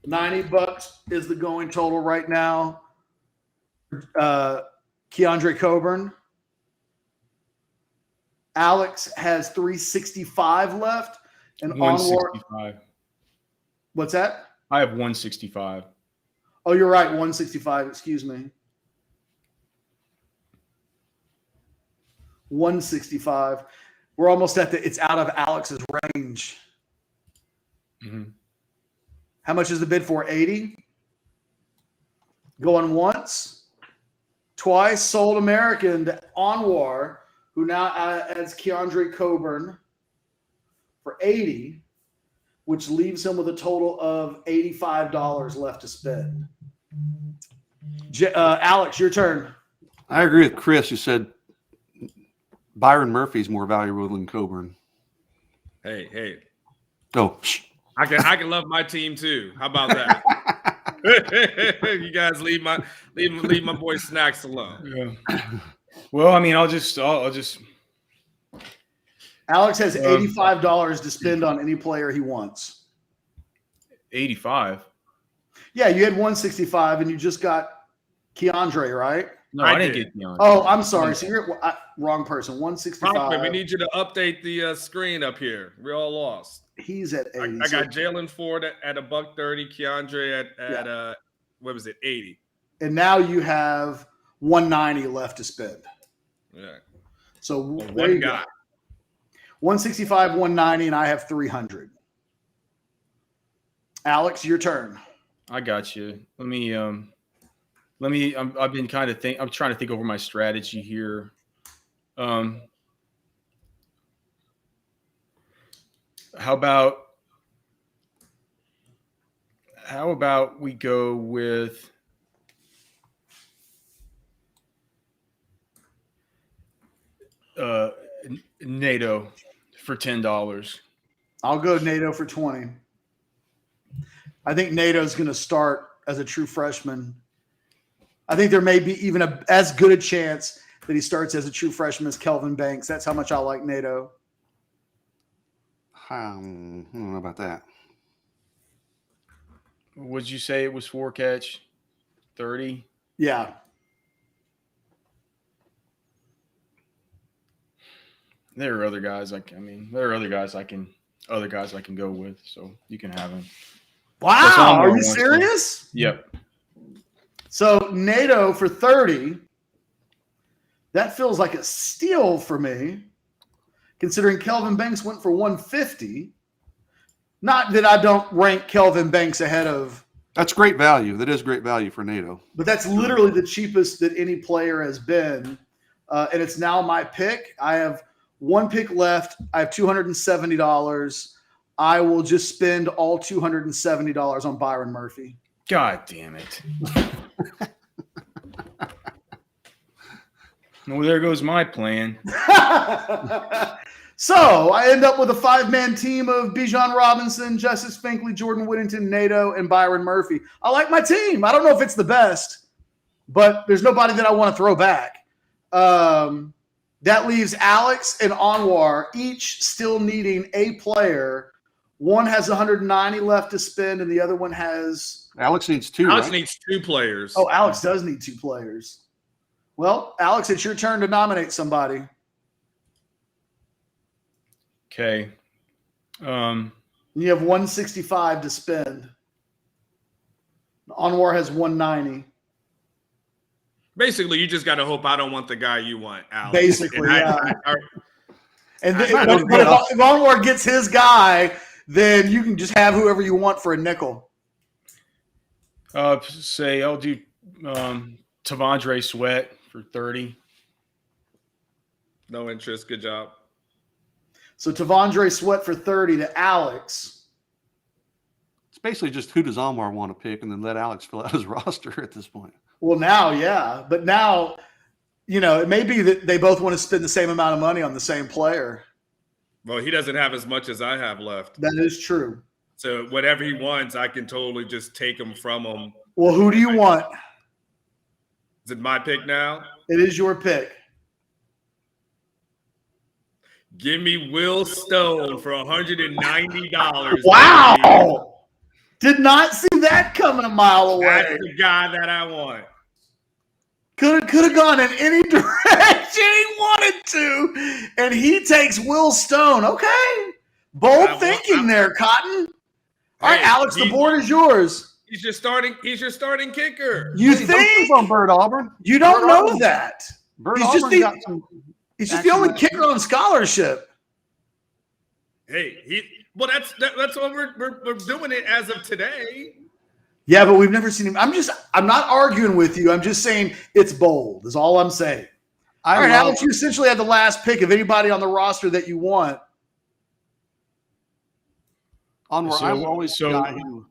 $90 is the going total right now. Keondre Coburn. Alex has 365 left, and Onward. 165. What's that? I have 165. Oh, you're right. 165. Excuse me. 165. We're almost at it's out of Alex's range. Mm-hmm. How much is the bid for? 80. Going once, twice. Sold American to Anwar, who now adds Keondre Coburn for 80, which leaves him with a total of $85 left to spend. Alex, your turn. I agree with Chris. You said Byron Murphy's more valuable than Coburn. Hey. Oh, I can love my team too. How about that? You guys leave my boy Snacks alone. Yeah. Well, I mean, I'll just. Alex has $85 to spend on any player he wants. 85. Yeah, you had 165, and you just got Keondre, right? No, I didn't get Keondre. Oh, I'm sorry. So you're wrong person. 165. Hoffman, we need you to update the screen up here. We're all lost. He's at 80. I got Jalen Ford at $130, Keondre at what was it, 80. And now you have 190 left to spend. Yeah. So one guy. 165, 190, and I have 300. Alex, your turn. I got you. I've been I'm trying to think over my strategy here. How about we go with NATO for $10. I'll go NATO for 20. I think NATO's going to start as a true freshman. I think there may be even as good a chance that he starts as a true freshman as Kelvin Banks. That's how much I like NATO. I don't know about that. Would you say it was 4 catch, 30? Yeah. There are other guys I can go with, so you can have him. Wow, are you serious? Yep. So NATO for 30. That feels like a steal for me, considering Kelvin Banks went for 150. Not that I don't rank Kelvin Banks ahead of. That's great value. That is great value for NATO. But that's literally the cheapest that any player has been. And it's now my pick. I have one pick left. I have $270. I will just spend all $270 on Byron Murphy. God damn it. Well, there goes my plan. So I end up with a 5-man team of Bijan Robinson, Justice Finkley, Jordan Whittington, NATO, and Byron Murphy. I like my team. I don't know if it's the best, but there's nobody that I want to throw back. That leaves Alex and Anwar each still needing a player. One has 190 left to spend, and the other one has – Alex needs 2, Alex right? needs 2 players. Oh, Alex does need 2 players. Well, Alex, it's your turn to nominate somebody. Okay. You have 165 to spend. Anwar has 190. Basically, you just got to hope I don't want the guy you want, Alex. Basically, yeah. And if don't Anwar gets his guy, then you can just have whoever you want for a nickel. Say I'll do Tavondre Sweat for 30. No interest. Good job. So Tavondre Sweat for 30 to Alex. It's basically just who does Anwar want to pick, and then let Alex fill out his roster at this point. Well, now, yeah. But now, it may be that they both want to spend the same amount of money on the same player. Well, he doesn't have as much as I have left. That is true. So whatever he wants, I can totally just take him from him. Well, who do you want? Is it my pick now? It is your pick. Give me Will Stone for $190. Wow. Did not see that coming a mile away. That's the guy that I want. Could have gone in any direction he wanted to, and he takes Will Stone. Okay. Bold thinking there, Cotton. All right, Alex, the board is yours. He's your starting kicker. You Don't think? sleep on Bird Auburn. You don't Bird know Auburn. that. Bird He's Auburn got some. He's just the only kicker on scholarship. Hey, that's what we're doing it as of today. Yeah, but we've never seen him. I'm not arguing with you. I'm just saying it's bold, is all I'm saying. All right, Alex, you essentially have the last pick of anybody on the roster that you want. I'm always the guy who,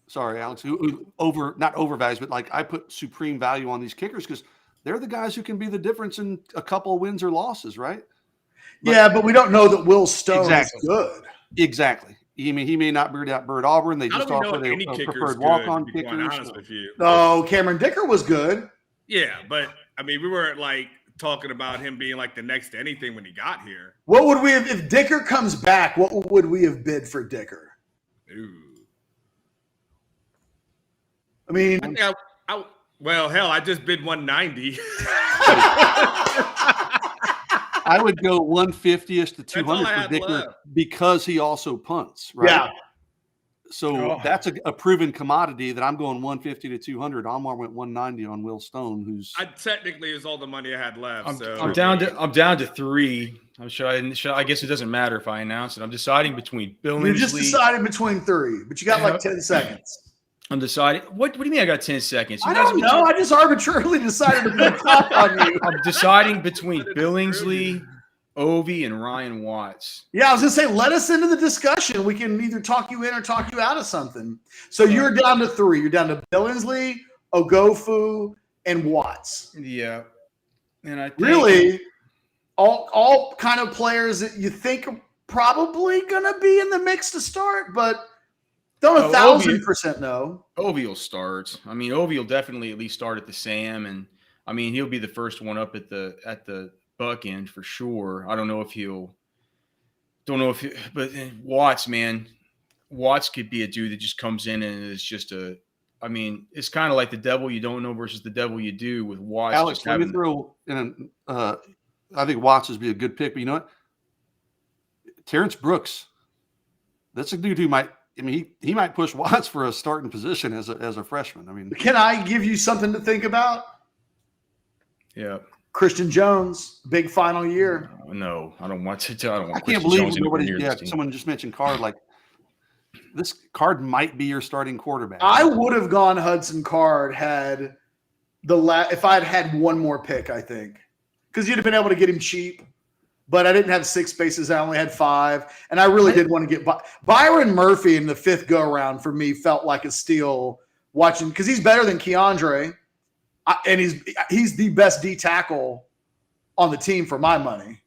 sorry, Alex, who not overvalues, but like I put supreme value on these kickers because they're the guys who can be the difference in a couple of wins or losses, right? But we don't know that Will Stone is good. Exactly. He may not beat out Bird Auburn. They just offer their preferred walk-on kickers. No, Cameron Dicker was good. Yeah, but I mean, we weren't like talking about him being like the next to anything when he got here. What would we have if Dicker comes back? What would we have bid for Dicker? Ooh. I mean, well, hell, I just bid 190. I would go 150ish to 200 for Dicker because he also punts, right? Yeah. So that's a proven commodity that I'm going 150 to 200. Almar went 190 on Will Stone, who's technically is all the money I had left. I'm down to 3. I guess it doesn't matter if I announce it. I'm deciding between Billingsley. You're just deciding between 3, but you got like 10 seconds. I'm deciding. What do you mean I got 10 seconds? I don't know. I just arbitrarily decided to put a clock on you. I'm deciding between Billingsley, Ovi, and Ryan Watts. Yeah, I was going to say, let us into the discussion. We can either talk you in or talk you out of something. So you're down to 3. You're down to Billingsley, Ogofu, and Watts. Yeah. And I think really all kind of players that you think are probably going to be in the mix to start, but don't 1,000% know. Ovi will start. I mean, Ovi will definitely at least start at the Sam, and I mean he'll be the first one up at the Buck end for sure. I don't know if but Watts, man, Watts could be a dude that just comes in and is just it's kind of like the devil you don't know versus the devil you do with Watts. Alex, let me throw in I think Watts would be a good pick, but you know what? Terrence Brooks, that's a dude who might. I mean, he might push Watts for a starting position as a freshman. I mean, can I give you something to think about? Yeah, Christian Jones, big final year. No, I don't want to. I can't believe nobody. Yeah, someone just mentioned Card. Like this Card might be your starting quarterback. I would have gone Hudson Card had if I had one more pick. I think because you'd have been able to get him cheap. But I didn't have 6 spaces. I only had 5. And I really did want to get Byron Murphy in the 5th go-around for me felt like a steal watching because he's better than Keondre. And he's the best D tackle on the team for my money.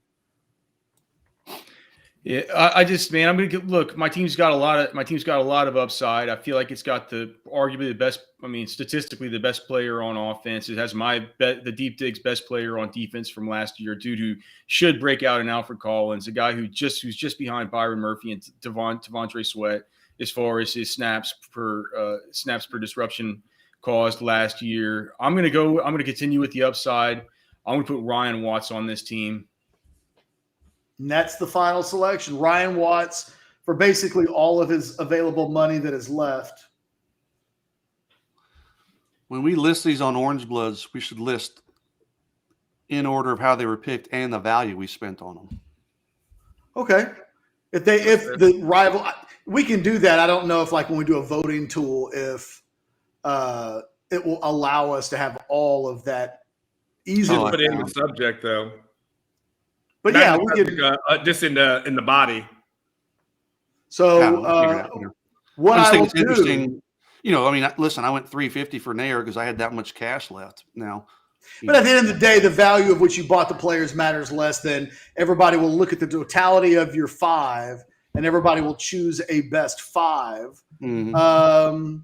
Yeah, I'm going to look. My team's got a lot of upside. I feel like it's got arguably the best. I mean, statistically, the best player on offense. It has the Deep Dig's best player on defense from last year, dude who should break out in Alfred Collins, a guy who's just behind Byron Murphy and Devontre Sweat as far as his snaps per disruption caused last year. I'm going to continue with the upside. I'm going to put Ryan Watts on this team. And that's the final selection. Ryan Watts for basically all of his available money that is left. When we list these on Orange Bloods, we should list in order of how they were picked and the value we spent on them. Okay. If the rival, we can do that. I don't know if like when we do a voting tool, if it will allow us to have all of that easily. Put in the subject though. But yeah, we could just in the body. So what I think it's interesting. You know, I mean, listen, I went $350 for Neyor because I had that much cash left. Now, But at the end of the day, the value of which you bought the players matters less than everybody will look at the totality of your 5, and everybody will choose a best 5. We'll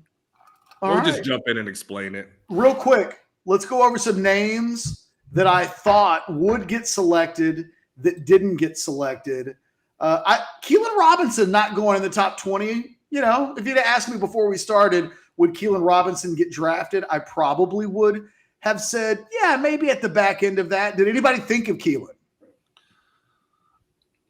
just jump in and explain it. Real quick, let's go over some names that I thought would get selected that didn't get selected. Keelan Robinson not going in the top 20. You know, if you'd asked me before we started, would Keelan Robinson get drafted? I probably would have said, yeah, maybe at the back end of that. Did anybody think of Keelan?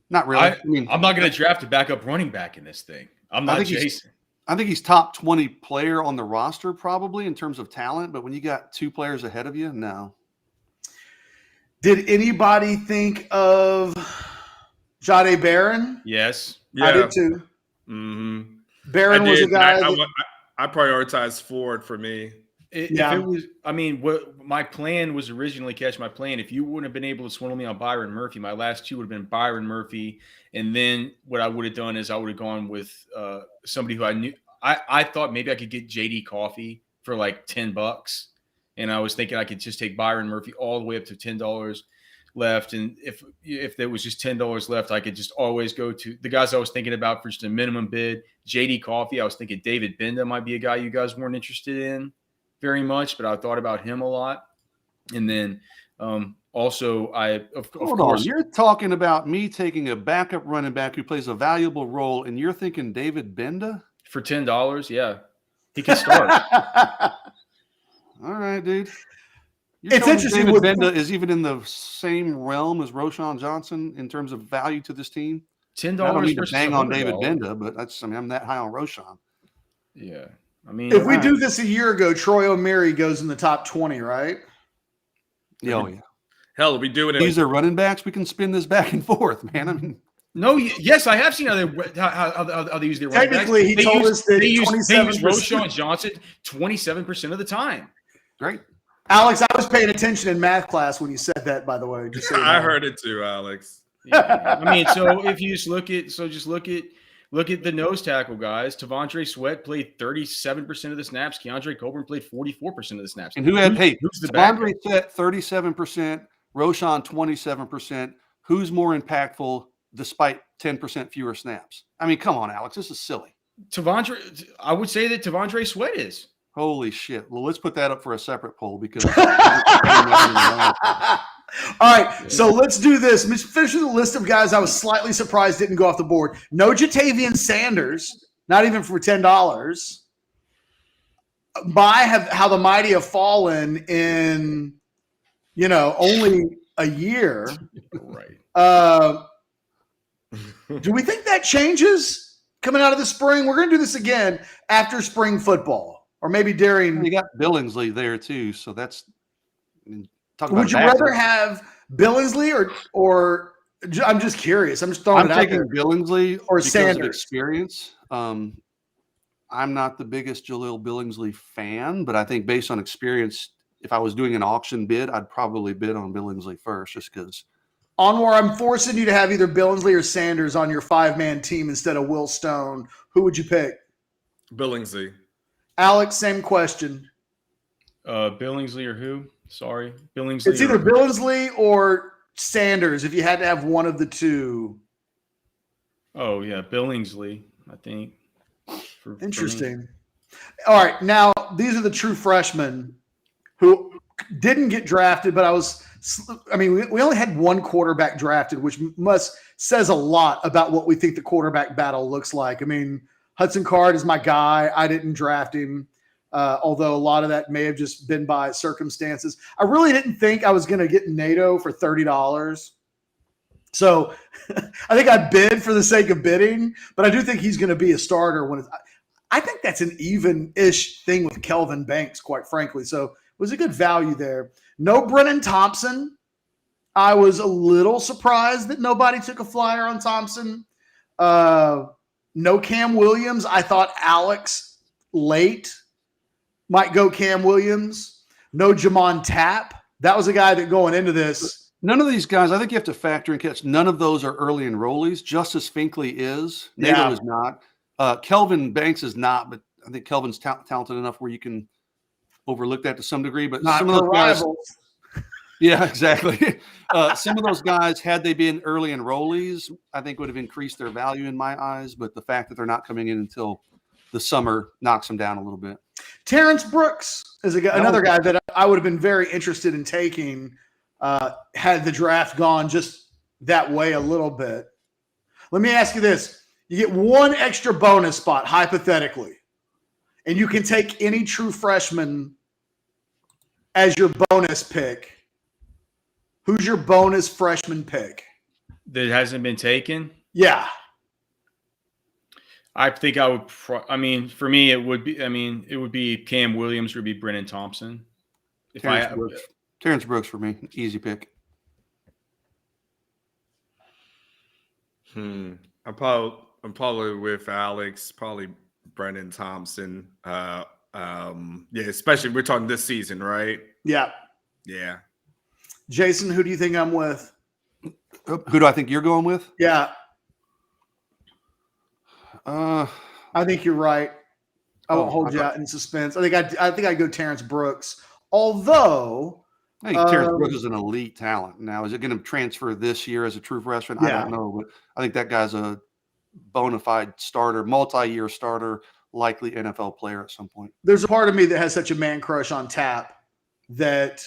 Not really. I'm not going to draft a backup running back in this thing. I'm not Jason. I think he's top 20 player on the roster probably in terms of talent, but when you got 2 players ahead of you, no. Did anybody think of Jahdae Barron? Yes. Yeah. I did too. Mm-hmm. Barron was a guy. I prioritized Ford for me. If it was, what my plan was originally, my plan, if you wouldn't have been able to swindle me on Byron Murphy, my last 2 would have been Byron Murphy. And then what I would have done is I would have gone with somebody who I knew. I thought maybe I could get JD Coffee for like $10. And I was thinking I could just take Byron Murphy all the way up to $10 left. And if there was just $10 left, I could just always go to the guys I was thinking about for just a minimum bid. JD Coffee, I was thinking David Benda might be a guy you guys weren't interested in very much, but I thought about him a lot. And then also of course, you're talking about me taking a backup running back who plays a valuable role, and you're thinking David Benda? For $10, yeah. He can start. All right, dude. It's interesting. David Benda is even in the same realm as Roschon Johnson in terms of value to this team. $10 I don't need to versus bang on David $100. Benda, but I'm that high on Roschon. Yeah. If we do this a year ago, Troy O'Meara goes in the top 20, right? Oh, yeah. Hell, we do it. These are running backs. We can spin this back and forth, man. No, yes, I have seen how they use their running backs. Technically, he told us that they use 27%. Roschon Johnson 27% of the time. Great. Alex, I was paying attention in math class when you said that, by the way. Just so you know. I heard it too, Alex. Yeah. So if you just look at the nose tackle guys. T'Vondre Sweat played 37% of the snaps. Keondre Coburn played 44% of the snaps. And who's the T'Vondre Sweat 37%, Roschon 27%. Who's more impactful despite 10% fewer snaps? I mean, come on, Alex. This is silly. I would say that T'Vondre Sweat is. Holy shit. Well, let's put that up for a separate poll because. All right, so let's do this. Let's finish with a list of guys I was slightly surprised didn't go off the board. No Jatavian Sanders, not even for $10. How the mighty have fallen in, only a year. Right. Do we think that changes coming out of the spring? We're going to do this again after spring football, or maybe during. You got Billingsley there too, so that's. Would you rather have Billingsley or I'm just curious. I'm just throwing it out there. I'm taking Billingsley or because Sanders. Of experience. I'm not the biggest Jaleel Billingsley fan, but I think based on experience, if I was doing an auction bid, I'd probably bid on Billingsley first just because. Onward, I'm forcing you to have either Billingsley or Sanders on your 5-man team instead of Will Stone. Who would you pick? Billingsley. Alex, same question. Billingsley or who? Sorry, Billingsley. It's either Billingsley or Sanders if you had to have one of the two. Oh, yeah, Billingsley, I think. Interesting. All right, now these are the true freshmen who didn't get drafted, but we only had one quarterback drafted, which says a lot about what we think the quarterback battle looks like. I mean, Hudson Card is my guy. I didn't draft him. Although a lot of that may have just been by circumstances. I really didn't think I was going to get Neyor for $30. So I think I bid for the sake of bidding, but I do think he's going to be a starter. I think that's an even-ish thing with Kelvin Banks, quite frankly. So it was a good value there. No Brennan Thompson. I was a little surprised that nobody took a flyer on Thompson. No Cam Williams. I thought Alex late might go Cam Williams. No Jamon Tapp. That was a guy that going into this. None of these guys, I think you have to factor in catch. None of those are early enrollees. Justice Finkley is. Neyor is not. Kelvin Banks is not, but I think Kelvin's talented enough where you can overlook that to some degree. But not some of those guys, Yeah, exactly. Some of those guys, had they been early enrollees, I think would have increased their value in my eyes. But the fact that they're not coming in until the summer knocks them down a little bit. Terrence Brooks is another guy that I would have been very interested in taking had the draft gone just that way a little bit. Let me ask you this. You get one extra bonus spot, hypothetically, and you can take any true freshman as your bonus pick. Who's your bonus freshman pick? That hasn't been taken? Yeah. I think I would – for me, it would be Cam Williams or it would be Brennan Thompson. Terrence Brooks for me, easy pick. I'm probably with Alex, probably Brennan Thompson. Especially we're talking this season, right? Yeah. Yeah. Jason, who do you think I'm with? Who do I think you're going with? Yeah. I think you're right. I won't hold you out in suspense. I think I'd go Terrence Brooks. Although I think Terrence Brooks is an elite talent. Now, is it going to transfer this year as a true freshman? Yeah. I don't know, but I think that guy's a bona fide starter, multi-year starter, likely NFL player at some point. There's a part of me that has such a man crush on Tap that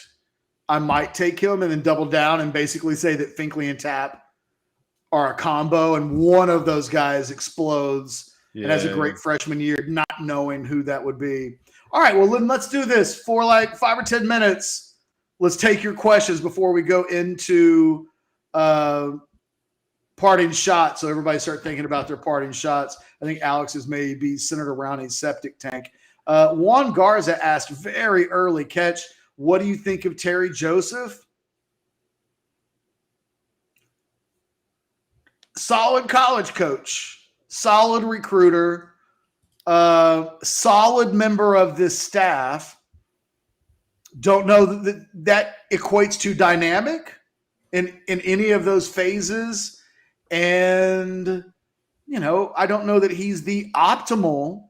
I might take him and then double down and basically say that Finkley and Tap are a combo, and one of those guys explodes and has a great freshman year, not knowing who that would be. All right, well, then let's do this for like 5 or 10 minutes. Let's take your questions before we go into parting shots. So everybody start thinking about their parting shots. I think Alex's may be centered around a septic tank. Juan Garza asked very early, Catch, what do you think of Terry Joseph? Solid college coach, solid recruiter, solid member of this staff. Don't know that equates to dynamic in any of those phases. And, I don't know that he's the optimal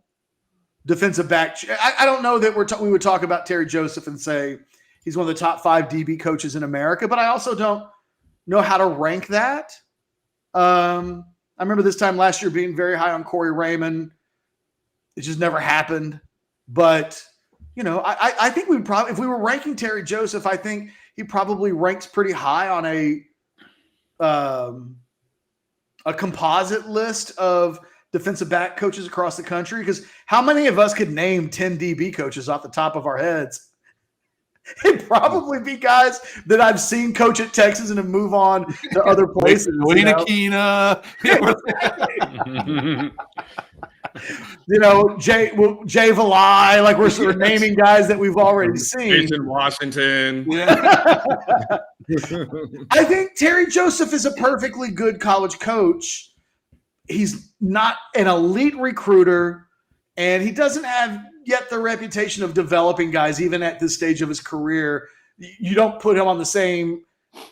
defensive back. I don't know that we would talk about Terry Joseph and say he's one of the top 5 DB coaches in America, but I also don't know how to rank that. I remember this time last year being very high on Corey Raymond. It just never happened. But, I think we probably, if we were ranking Terry Joseph, I think he probably ranks pretty high on a composite list of defensive back coaches across the country. Because how many of us could name 10 DB coaches off the top of our heads? It'd probably be guys that I've seen coach at Texas and have moved on to other places. Wayne Akina. Jay Valai, like we're sort of naming guys that we've already seen. Jason Washington. Yeah. I think Terry Joseph is a perfectly good college coach. He's not an elite recruiter, and he doesn't have yet the reputation of developing guys, even at this stage of his career. You don't put him on the same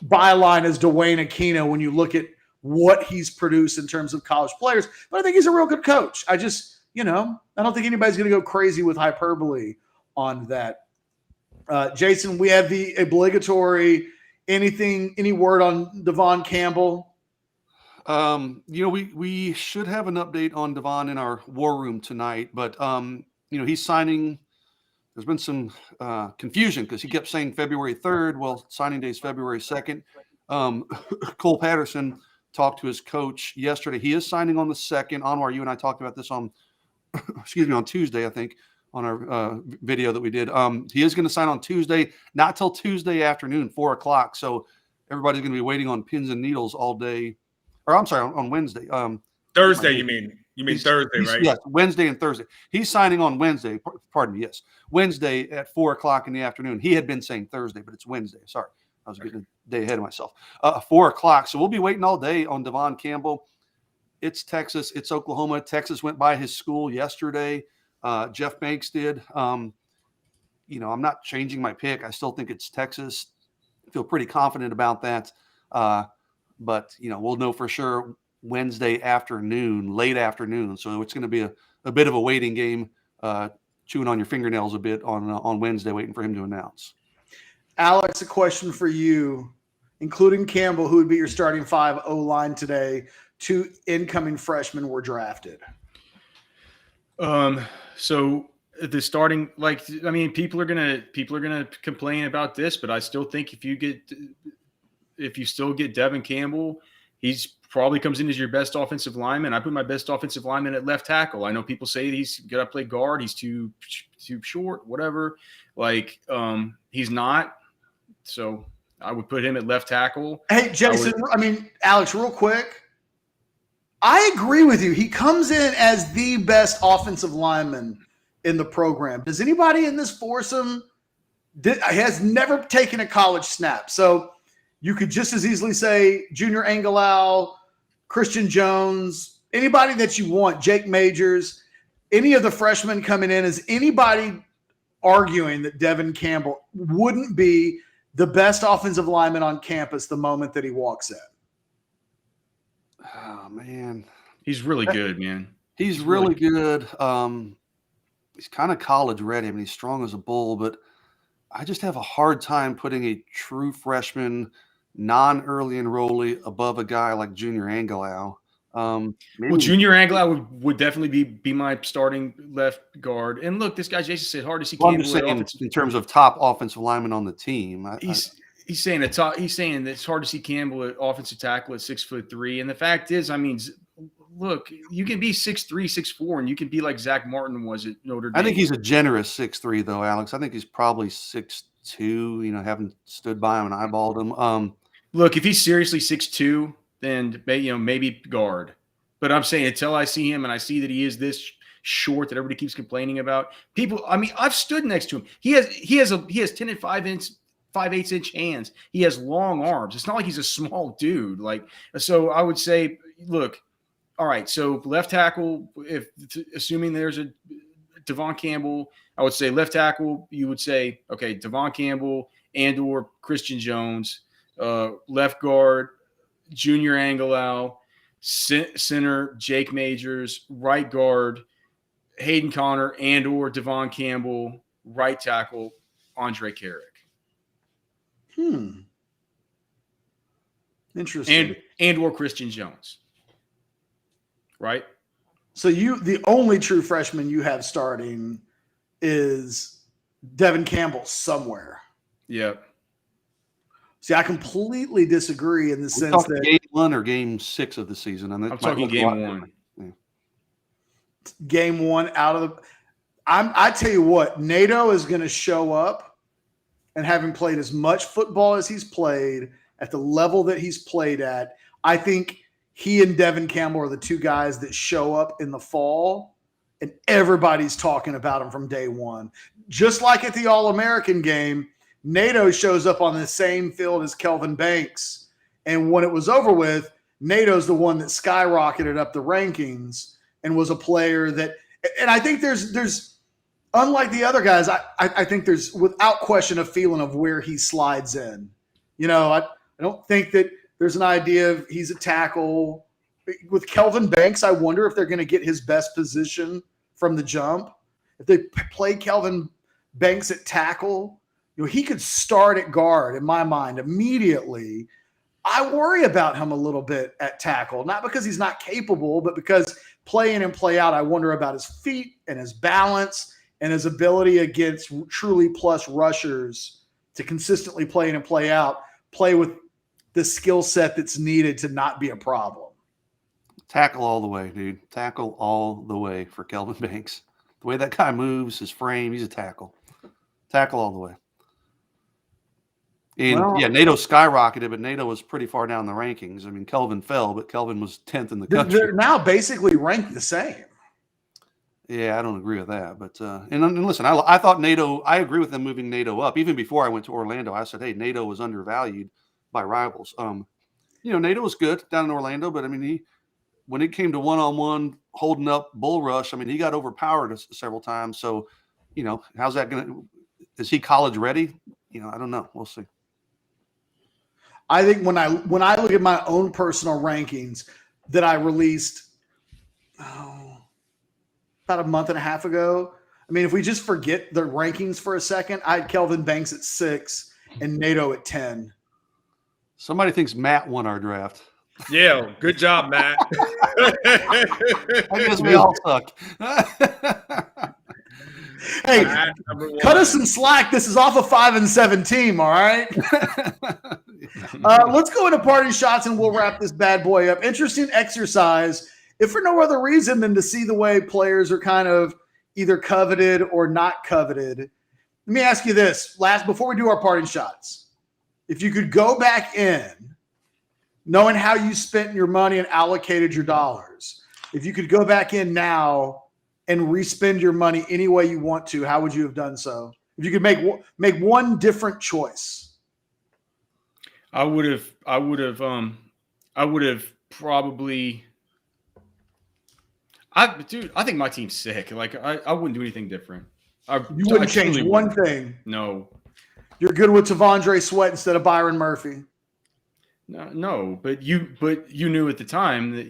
byline as Dwayne Aquino when you look at what he's produced in terms of college players. But I think he's a real good coach. I just, I don't think anybody's going to go crazy with hyperbole on that. Jason, we have the obligatory any word on Devon Campbell? We should have an update on Devon in our war room tonight, but he's signing. There's been some confusion because he kept saying February 3rd. Well, signing day is February 2nd. Cole Patterson talked to his coach yesterday. He is signing on the 2nd. Anwar, you and I talked about this on Tuesday, I think, on our video that we did. He is going to sign on Tuesday, not till Tuesday afternoon, 4:00. So everybody's going to be waiting on pins and needles all day. Or I'm sorry, on Wednesday. Thursday, you mean? You mean Thursday, right? Yes, Wednesday and Thursday. He's signing on Wednesday. Pardon me. Yes, Wednesday at 4:00 in the afternoon. He had been saying Thursday, but it's Wednesday. Sorry, I was getting a day ahead of myself. 4:00. So we'll be waiting all day on Devon Campbell. It's Texas. It's Oklahoma. Texas went by his school yesterday. Jeff Banks did. I'm not changing my pick. I still think it's Texas. I feel pretty confident about that. But we'll know for sure Wednesday afternoon, late afternoon. So it's going to be a bit of a waiting game, chewing on your fingernails a bit on Wednesday, waiting for him to announce. Alex, a question for you, including Campbell, who would be your starting 5 O-line today. 2 incoming freshmen were drafted. So the starting, people are gonna complain about this, but I still think if you still get Devon Campbell, he's probably comes in as your best offensive lineman. I put my best offensive lineman at left tackle. I know people say he's got to play guard. He's too short, whatever. He's not. So I would put him at left tackle. Hey, Jason, Alex, real quick. I agree with you. He comes in as the best offensive lineman in the program. Does anybody in this foursome has never taken a college snap? So you could just as easily say Junior Angilau, Christian Jones, anybody that you want, Jake Majors, any of the freshmen coming in. Is anybody arguing that Devon Campbell wouldn't be the best offensive lineman on campus the moment that he walks in? Oh, man. He's really good, man. He's really good. He's kind of college ready. I mean, he's strong as a bull, but I just have a hard time putting a true freshman, non-early enrollee above a guy like Junior Angilau. Junior Angilau would definitely be my starting left guard. And look, this guy Jason said hard to see Campbell in terms of top offensive lineman on the team. He's saying that it's hard to see Campbell at offensive tackle at 6'3", and the fact is, look, you can be 6'3", 6'4", and you can be like Zach Martin was at Notre Dame. I think he's a generous 6'3", though, Alex. I think he's probably 6'2". Haven't stood by him and eyeballed him. Look, if he's seriously 6'2", then maybe guard. But I'm saying until I see him and I see that he is this short that everybody keeps complaining about, I've stood next to him. He has 10 and 5/8 inch hands. He has long arms. It's not like he's a small dude. So I would say, look, all right. So left tackle, assuming there's a Devon Campbell, I would say left tackle. You would say, okay, Devon Campbell and/or Christian Jones. Left guard, Junior Angilau. Center, Jake Majors. Right guard, Hayden Connor and/or Devon Campbell. Right tackle, Andre Carrick. Interesting. And/or Christian Jones. Right? So the only true freshman you have starting is Devon Campbell somewhere. Yep. See, I completely disagree in the sense that game 1 or game 6 of the season. I'm talking game 1. Yeah. Game 1 out of the I tell you what, Neyor is going to show up, and having played as much football as he's played at the level that he's played at, I think he and Devon Campbell are the 2 guys that show up in the fall, and everybody's talking about him from day 1. Just like at the All-American game, Neyor shows up on the same field as Kelvin Banks, and when it was over with, Nato's the one that skyrocketed up the rankings and was a player that – and I think there's unlike the other guys, I think there's without question a feeling of where he slides in. I don't think that there's an idea of he's a tackle. With Kelvin Banks, I wonder if they're going to get his best position from the jump. If they play Kelvin Banks at tackle, he could start at guard in my mind immediately. I worry about him a little bit at tackle, not because he's not capable, but because play in and play out, I wonder about his feet and his balance and his ability against truly plus rushers to consistently play in and play out, play with the skill set that's needed to not be a problem. Tackle all the way, dude. Tackle all the way for Kelvin Banks. The way that guy moves, his frame, he's a tackle. Tackle all the way. And Neyor skyrocketed, but Neyor was pretty far down the rankings. Kelvin fell, but Kelvin was 10th in the country. They're now basically ranked the same. Yeah, I don't agree with that. But and listen, I thought Neyor. I agree with them moving Neyor up. Even before I went to Orlando, I said, hey, Neyor was undervalued by rivals. Neyor was good down in Orlando, but when it came to one-on-one holding up bull rush, he got overpowered several times. So, how's that going to? Is he college ready? I don't know. We'll see. I think when I look at my own personal rankings that I released about a month and a half ago, if we just forget the rankings for a second, I had Kelvin Banks at 6, and NATO at 10. Somebody thinks Matt won our draft. Yeah, good job, Matt. I guess we all suck. Hey, Matt, cut us some slack. This is off a 5-7 team, all right? Let's go into party shots and we'll wrap this bad boy up. Interesting exercise, if for no other reason than to see the way players are kind of either coveted or not coveted. Let me ask you this, before we do our party shots. If you could go back in, knowing how you spent your money and allocated your dollars, if you could go back in now and respend your money any way you want to, how would you have done so? If you could make one different choice. I would have probably. I think my team's sick. Like I wouldn't do anything different. You wouldn't change one thing. No. You're good with T'Vondre Sweat instead of Byron Murphy. No, but you knew at the time that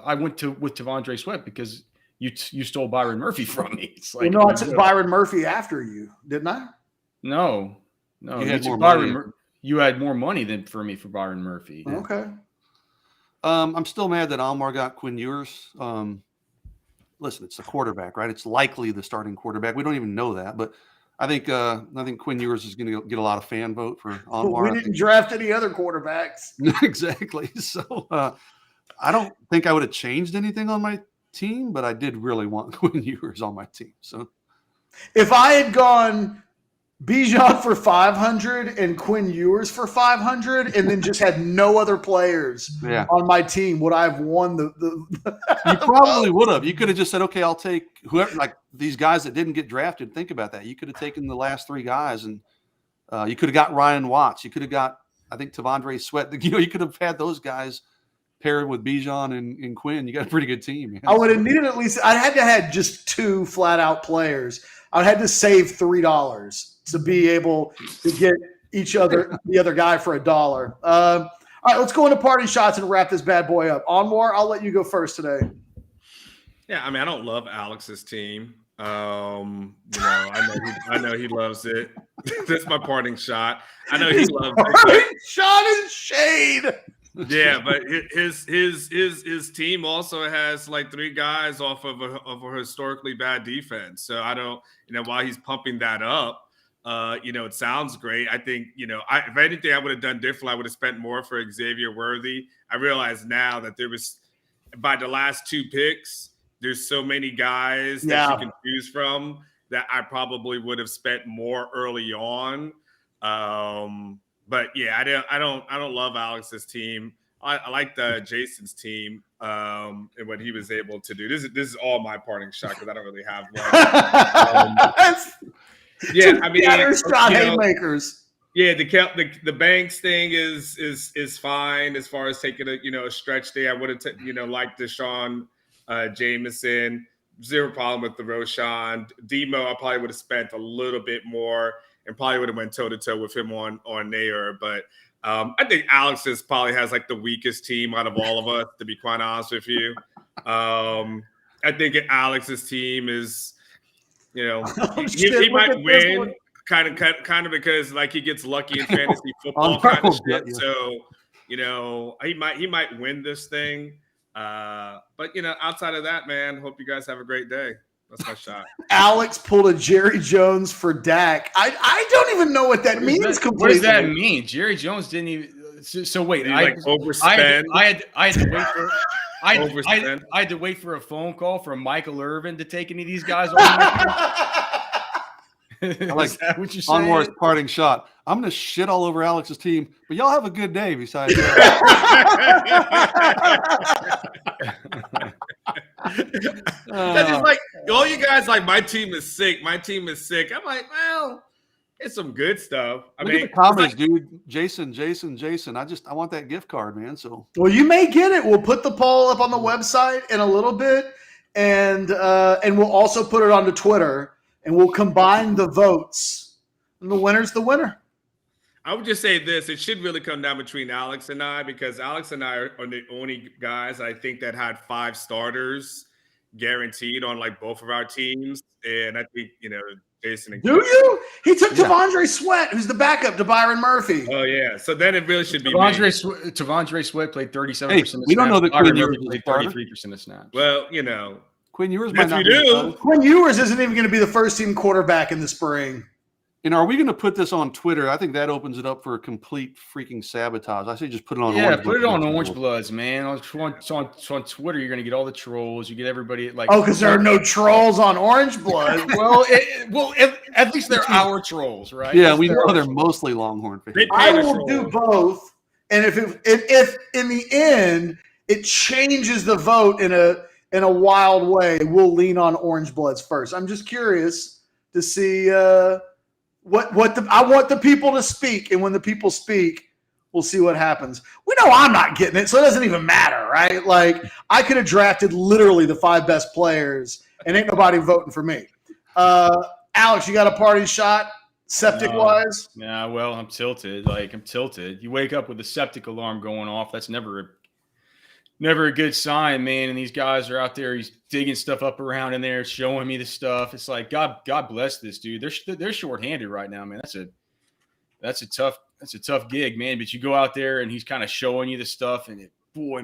I went with T'Vondre Sweat because you stole Byron Murphy from me. It's like, I took Byron Murphy after you, didn't I? No. You had more money. You had more money than for me for Byron Murphy. Yeah. Okay. I'm still mad that Almar got Quinn Ewers. Listen, it's the quarterback, right? It's likely the starting quarterback. We don't even know that, but I think Quinn Ewers is going to get a lot of fan vote for Almar. We didn't draft any other quarterbacks. Exactly. So I don't think I would have changed anything on my team, but I did really want Quinn Ewers on my team. So if I had gone Bijan for 500 and Quinn Ewers for 500 and then just had no other players on my team, would I have won the You probably would have. You could have just said, okay, I'll take whoever, like these guys that didn't get drafted. Think about that. You could have taken the last three guys and you could have got Ryan Watts. You could have got, I think, T'Vondre Sweat. You could have had those guys paired with Bijan and Quinn. You got a pretty good team. Man. I would have needed at least, I had to have just two flat out players. I had to save $3 to be able to get the other guy for $1. All right, let's go into party shots and wrap this bad boy up. Onwar, I'll let you go first today. Yeah, I mean, I don't love Alex's team. I know he loves it. That's my parting shot. I know he loves it. Shot is shade. Yeah, but his team also has like three guys off of a historically bad defense. So I don't, while he's pumping that up, it sounds great. I think, if anything I would have done differently, I would have spent more for Xavier Worthy. I realize now that by the last two picks, there's so many guys that you can choose from that I probably would have spent more early on. But yeah, I don't love Alex's team. I like Jason's team and what he was able to do. This is all my parting shot because I don't really have one. Yeah, I mean, haymakers. Yeah, the Banks thing is fine as far as taking a stretch there. I would have liked Deshaun Jamison. Zero problem with the Roschon. Demo, I probably would have spent a little bit more and probably would have went toe to toe with him on Neyor. But I think Alex probably has like the weakest team out of all of us, to be quite honest with you. I think Alex's team is. He might win kind of because like he gets lucky in fantasy football kind of shit. So, he might win this thing. But outside of that, man, hope you guys have a great day. That's my shot. Alex pulled a Jerry Jones for Dak. I don't even know what that means completely. What does that mean? Jerry Jones didn't even. So wait, overspend. I had to wait for. I had to wait for a phone call from Michael Irvin to take any of these guys on. Is that what you're saying? Onwar's parting shot. I'm going to shit all over Alex's team, but y'all have a good day besides that. That's just like, all you guys like, my team is sick. My team is sick. I'm like, well, it's some good stuff. Look at the comments, dude. Jason. I want that gift card, man. So, well, you may get it. We'll put the poll up on the website in a little bit, and we'll also put it onto Twitter, and we'll combine the votes, and the winner's the winner. I would just say this: it should really come down between Alex and I, because Alex and I are the only guys I think that had 5 starters guaranteed on like both of our teams, and I think Jason and Do you? He took T'Vondre Sweat, who's the backup to Byron Murphy. Oh yeah. So then it really should be T'Vondre Sweat played 37% of snaps. We don't know that Byron Quinn Ewers Murphy is played a starter. 33% of snaps. Well, Quinn Ewers yes, might not we be a do. starter. Quinn Ewers isn't even going to be the first team quarterback in the spring. And are we going to put this on Twitter? I think that opens it up for a complete freaking sabotage. I say just put it on. Yeah, put it on Orange Bloods, man. On Twitter, you're going to get all the trolls. You get everybody like. Oh, because there are no trolls on Orange Blood. At least they're our trolls, right? Yeah, we know they're mostly Longhorn fans. I will do both, and if in the end it changes the vote in a wild way, we'll lean on Orange Bloods first. I'm just curious to see I want the people to speak, and when the people speak, we'll see what happens. We know I'm not getting it, so it doesn't even matter, right? Like, I could have drafted literally the 5 best players, and ain't nobody voting for me. Alex, you got a party shot, septic-wise? Yeah, well, I'm tilted. You wake up with the septic alarm going off. That's never a good sign, man. And these guys are out there. He's digging stuff up around in there, showing me the stuff. It's like, God bless this dude. They're shorthanded right now, man. That's a tough gig, man. But you go out there and he's kind of showing you the stuff, and you're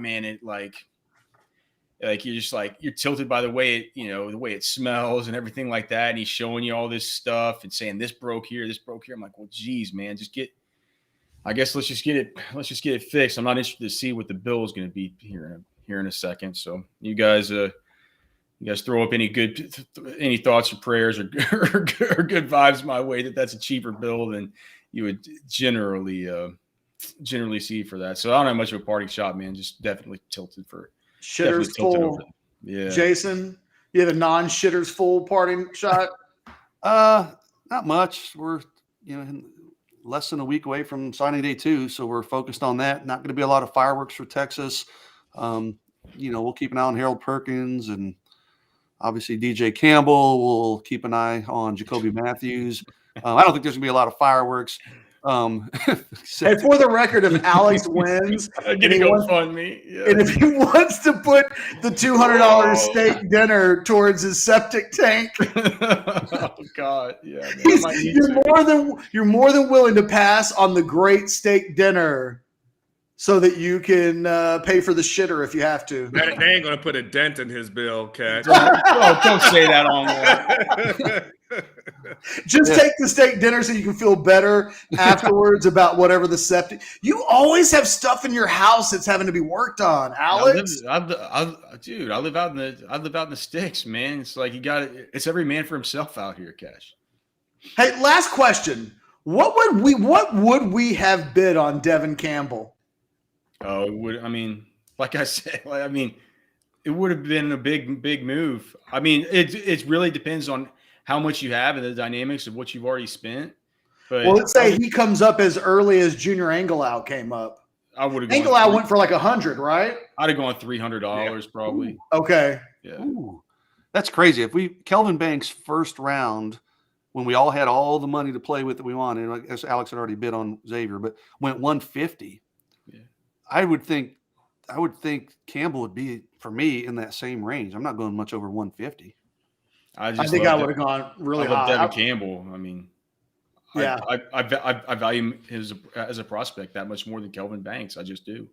just like, you're tilted by the way it smells and everything like that. And he's showing you all this stuff and saying this broke here. I'm like, well, geez, man, I guess let's just get it fixed. I'm not interested to see what the bill is going to be here in a second. So you guys throw up any thoughts or prayers or good vibes my way that's a cheaper bill than you would generally see for that. So I don't have much of a parting shot, man. Just definitely tilted for shitters full. Yeah, Jason, you have a non-shitters full parting shot. Not much. We're less than a week away from signing day 2, so we're focused on that. Not going to be a lot of fireworks for Texas. We'll keep an eye on Harold Perkins and obviously DJ Campbell. We'll keep an eye on Jacoby Matthews. I don't think there's going to be a lot of fireworks. Hey, for the record, if Alex wins, and if he wants to put the $200 steak dinner towards his septic tank, oh God, yeah, you're more than willing to pass on the great steak dinner so that you can pay for the shitter if you have to. They ain't gonna put a dent in his bill, Cat. Don't say that on there. Just take the steak dinner so you can feel better afterwards about whatever the septic. You always have stuff in your house that's having to be worked on, Alex. I live out in the sticks, man. It's like it's every man for himself out here, Cash. Hey, last question. What would we have bid on Devon Campbell? Oh, like I said, it would have been a big move. It really depends on how much you have and the dynamics of what you've already spent. But let's say he comes up as early as Junior Angilau came up. I would have. Angilau went for like $100, right? I'd have gone $300 probably. Okay. Yeah. Ooh, that's crazy. If Kelvin Banks first round, when we all had all the money to play with that we wanted, I guess Alex had already bid on Xavier, but went 150. Yeah. I would think Campbell would be, for me, in that same range. I'm not going much over 150. I think I would have gone really high. Devon Campbell. Yeah, I value him as a prospect that much more than Kelvin Banks. I just do.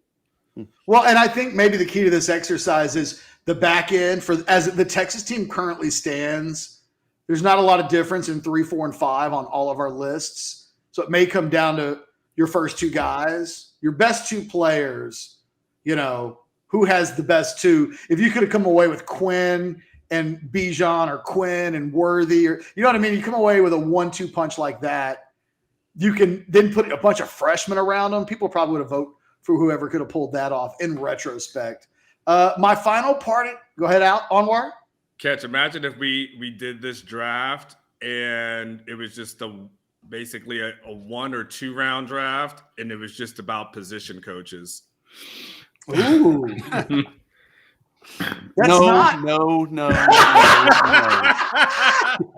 Well, and I think maybe the key to this exercise is the back end as the Texas team currently stands. There's not a lot of difference in 3, 4, and 5 on all of our lists, so it may come down to your first 2 guys, your best 2 players. Who has the best 2? If you could have come away with Quinn and Bijan or Quinn and Worthy, or you come away with a 1-2 punch like that. You can then put a bunch of freshmen around them. People probably would have voted for whoever could have pulled that off in retrospect. My final part. Go ahead, Anwar. Catch, imagine if we did this draft and it was just basically a 1 or 2 round draft, and it was just about position coaches. Ooh. No.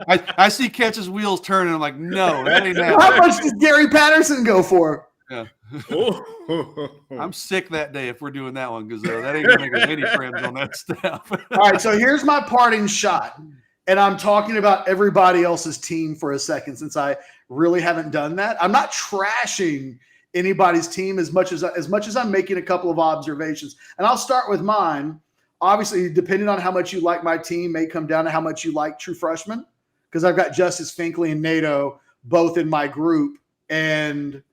I see Catch's wheels turning. I'm like, no, that ain't happening. How much does Gary Patterson go for? Yeah. I'm sick that day if we're doing that one because that ain't gonna make us any friends on that stuff. All right, so here's my parting shot, and I'm talking about everybody else's team for a second, since I really haven't done that. I'm not trashing anybody's team as much as I'm making a couple of observations. And I'll start with mine. Obviously, depending on how much you like my team, may come down to how much you like true freshmen, because I've got Justice Finkley and Neyor both in my group. And,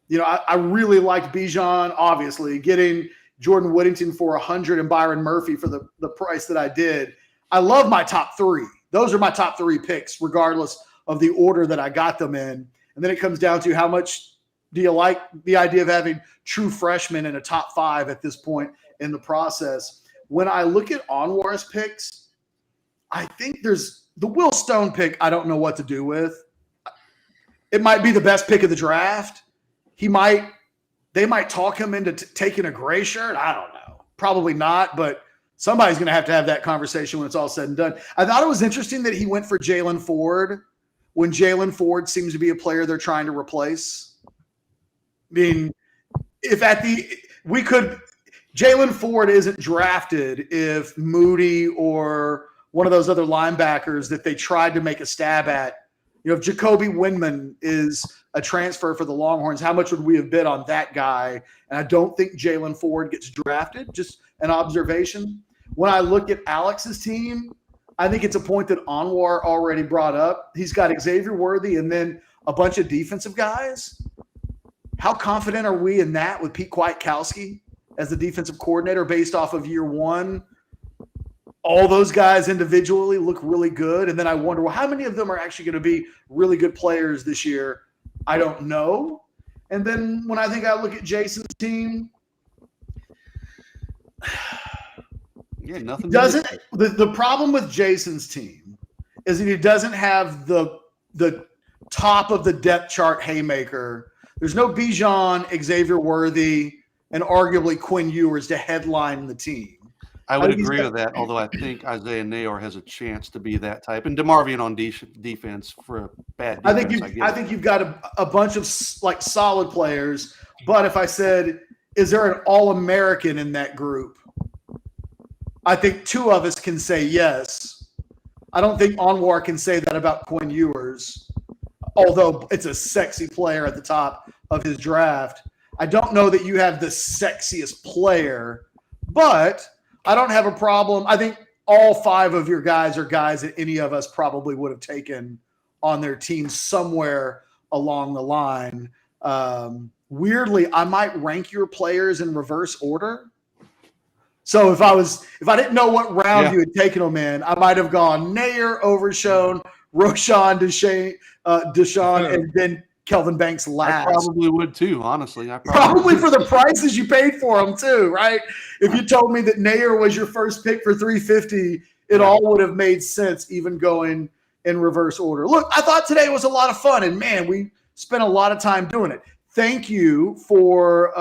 I really liked Bijan, obviously, getting Jordan Whittington for 100 and Byron Murphy for the price that I did. I love my top three. Those are my top three picks, regardless of the order that I got them in. And then it comes down to how much do you like the idea of having true freshmen in a top 5 at this point in the process. When I look at Anwar's picks, I think there's the Will Stone pick. I don't know what to do with. It might be the best pick of the draft. They might talk him into taking a gray shirt. I don't know. Probably not, but somebody's going to have that conversation when it's all said and done. I thought it was interesting that he went for Jalen Ford when Jalen Ford seems to be a player they're trying to replace. I mean, Jalen Ford isn't drafted if Moody or one of those other linebackers that they tried to make a stab at, if Jacoby Windman is a transfer for the Longhorns, how much would we have bid on that guy? And I don't think Jalen Ford gets drafted. Just an observation. When I look at Alex's team, I think it's a point that Anwar already brought up. He's got Xavier Worthy and then a bunch of defensive guys. How confident are we in that with Pete Kwiatkowski as the defensive coordinator based off of year one? All those guys individually look really good. And then I wonder, well, how many of them are actually going to be really good players this year? I don't know. And then when I look at Jason's team, yeah, nothing. The problem with Jason's team is that he doesn't have the top of the depth chart haymaker. There's no Bijan, Xavier Worthy, and arguably Quinn Ewers to headline the team. I would agree with that, although I think Isaiah Neyor has a chance to be that type. And DeMarvion on defense for a bad defense. I think you've got a bunch of solid players. But if I said, is there an All-American in that group? I think 2 of us can say yes. I don't think Anwar can say that about Quinn Ewers, although it's a sexy player at the top of his draft. I don't know that you have the sexiest player, but I don't have a problem. I think all 5 of your guys are guys that any of us probably would have taken on their team somewhere along the line. Weirdly, I might rank your players in reverse order. So if I didn't know what round you had taken them in, I might have gone Neyor, Overshown, Roschon, Deshaun, and then Kelvin Banks last. I probably would too, honestly. Probably for the prices you paid for them too, right? If you told me that Neyor was your first pick for $350, it all would have made sense, even going in reverse order. Look, I thought today was a lot of fun, and man, we spent a lot of time doing it. Thank you for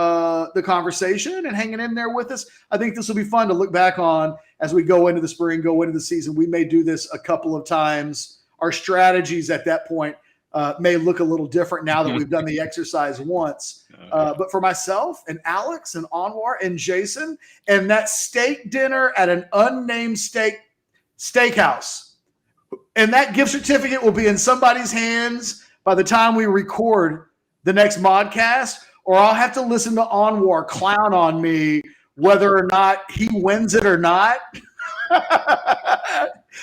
the conversation and hanging in there with us. I think this will be fun to look back on as we go into the spring, go into the season. We may do this a couple of times. Our strategies at that point may look a little different now that we've done the exercise once. But for myself and Alex and Anwar and Jason and that steak dinner at an unnamed steakhouse, and that gift certificate will be in somebody's hands by the time we record the next modcast, or I'll have to listen to Anwar clown on me whether or not he wins it or not.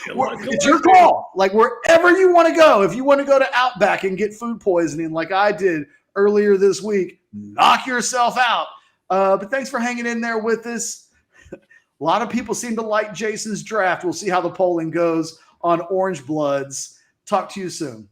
It's your call. Like, wherever you want to go, if you want to go to Outback and get food poisoning like I did earlier this week, knock yourself out. But thanks for hanging in there with us. A lot of people seem to like Jason's draft. We'll see how the polling goes on Orange Bloods. Talk to you soon.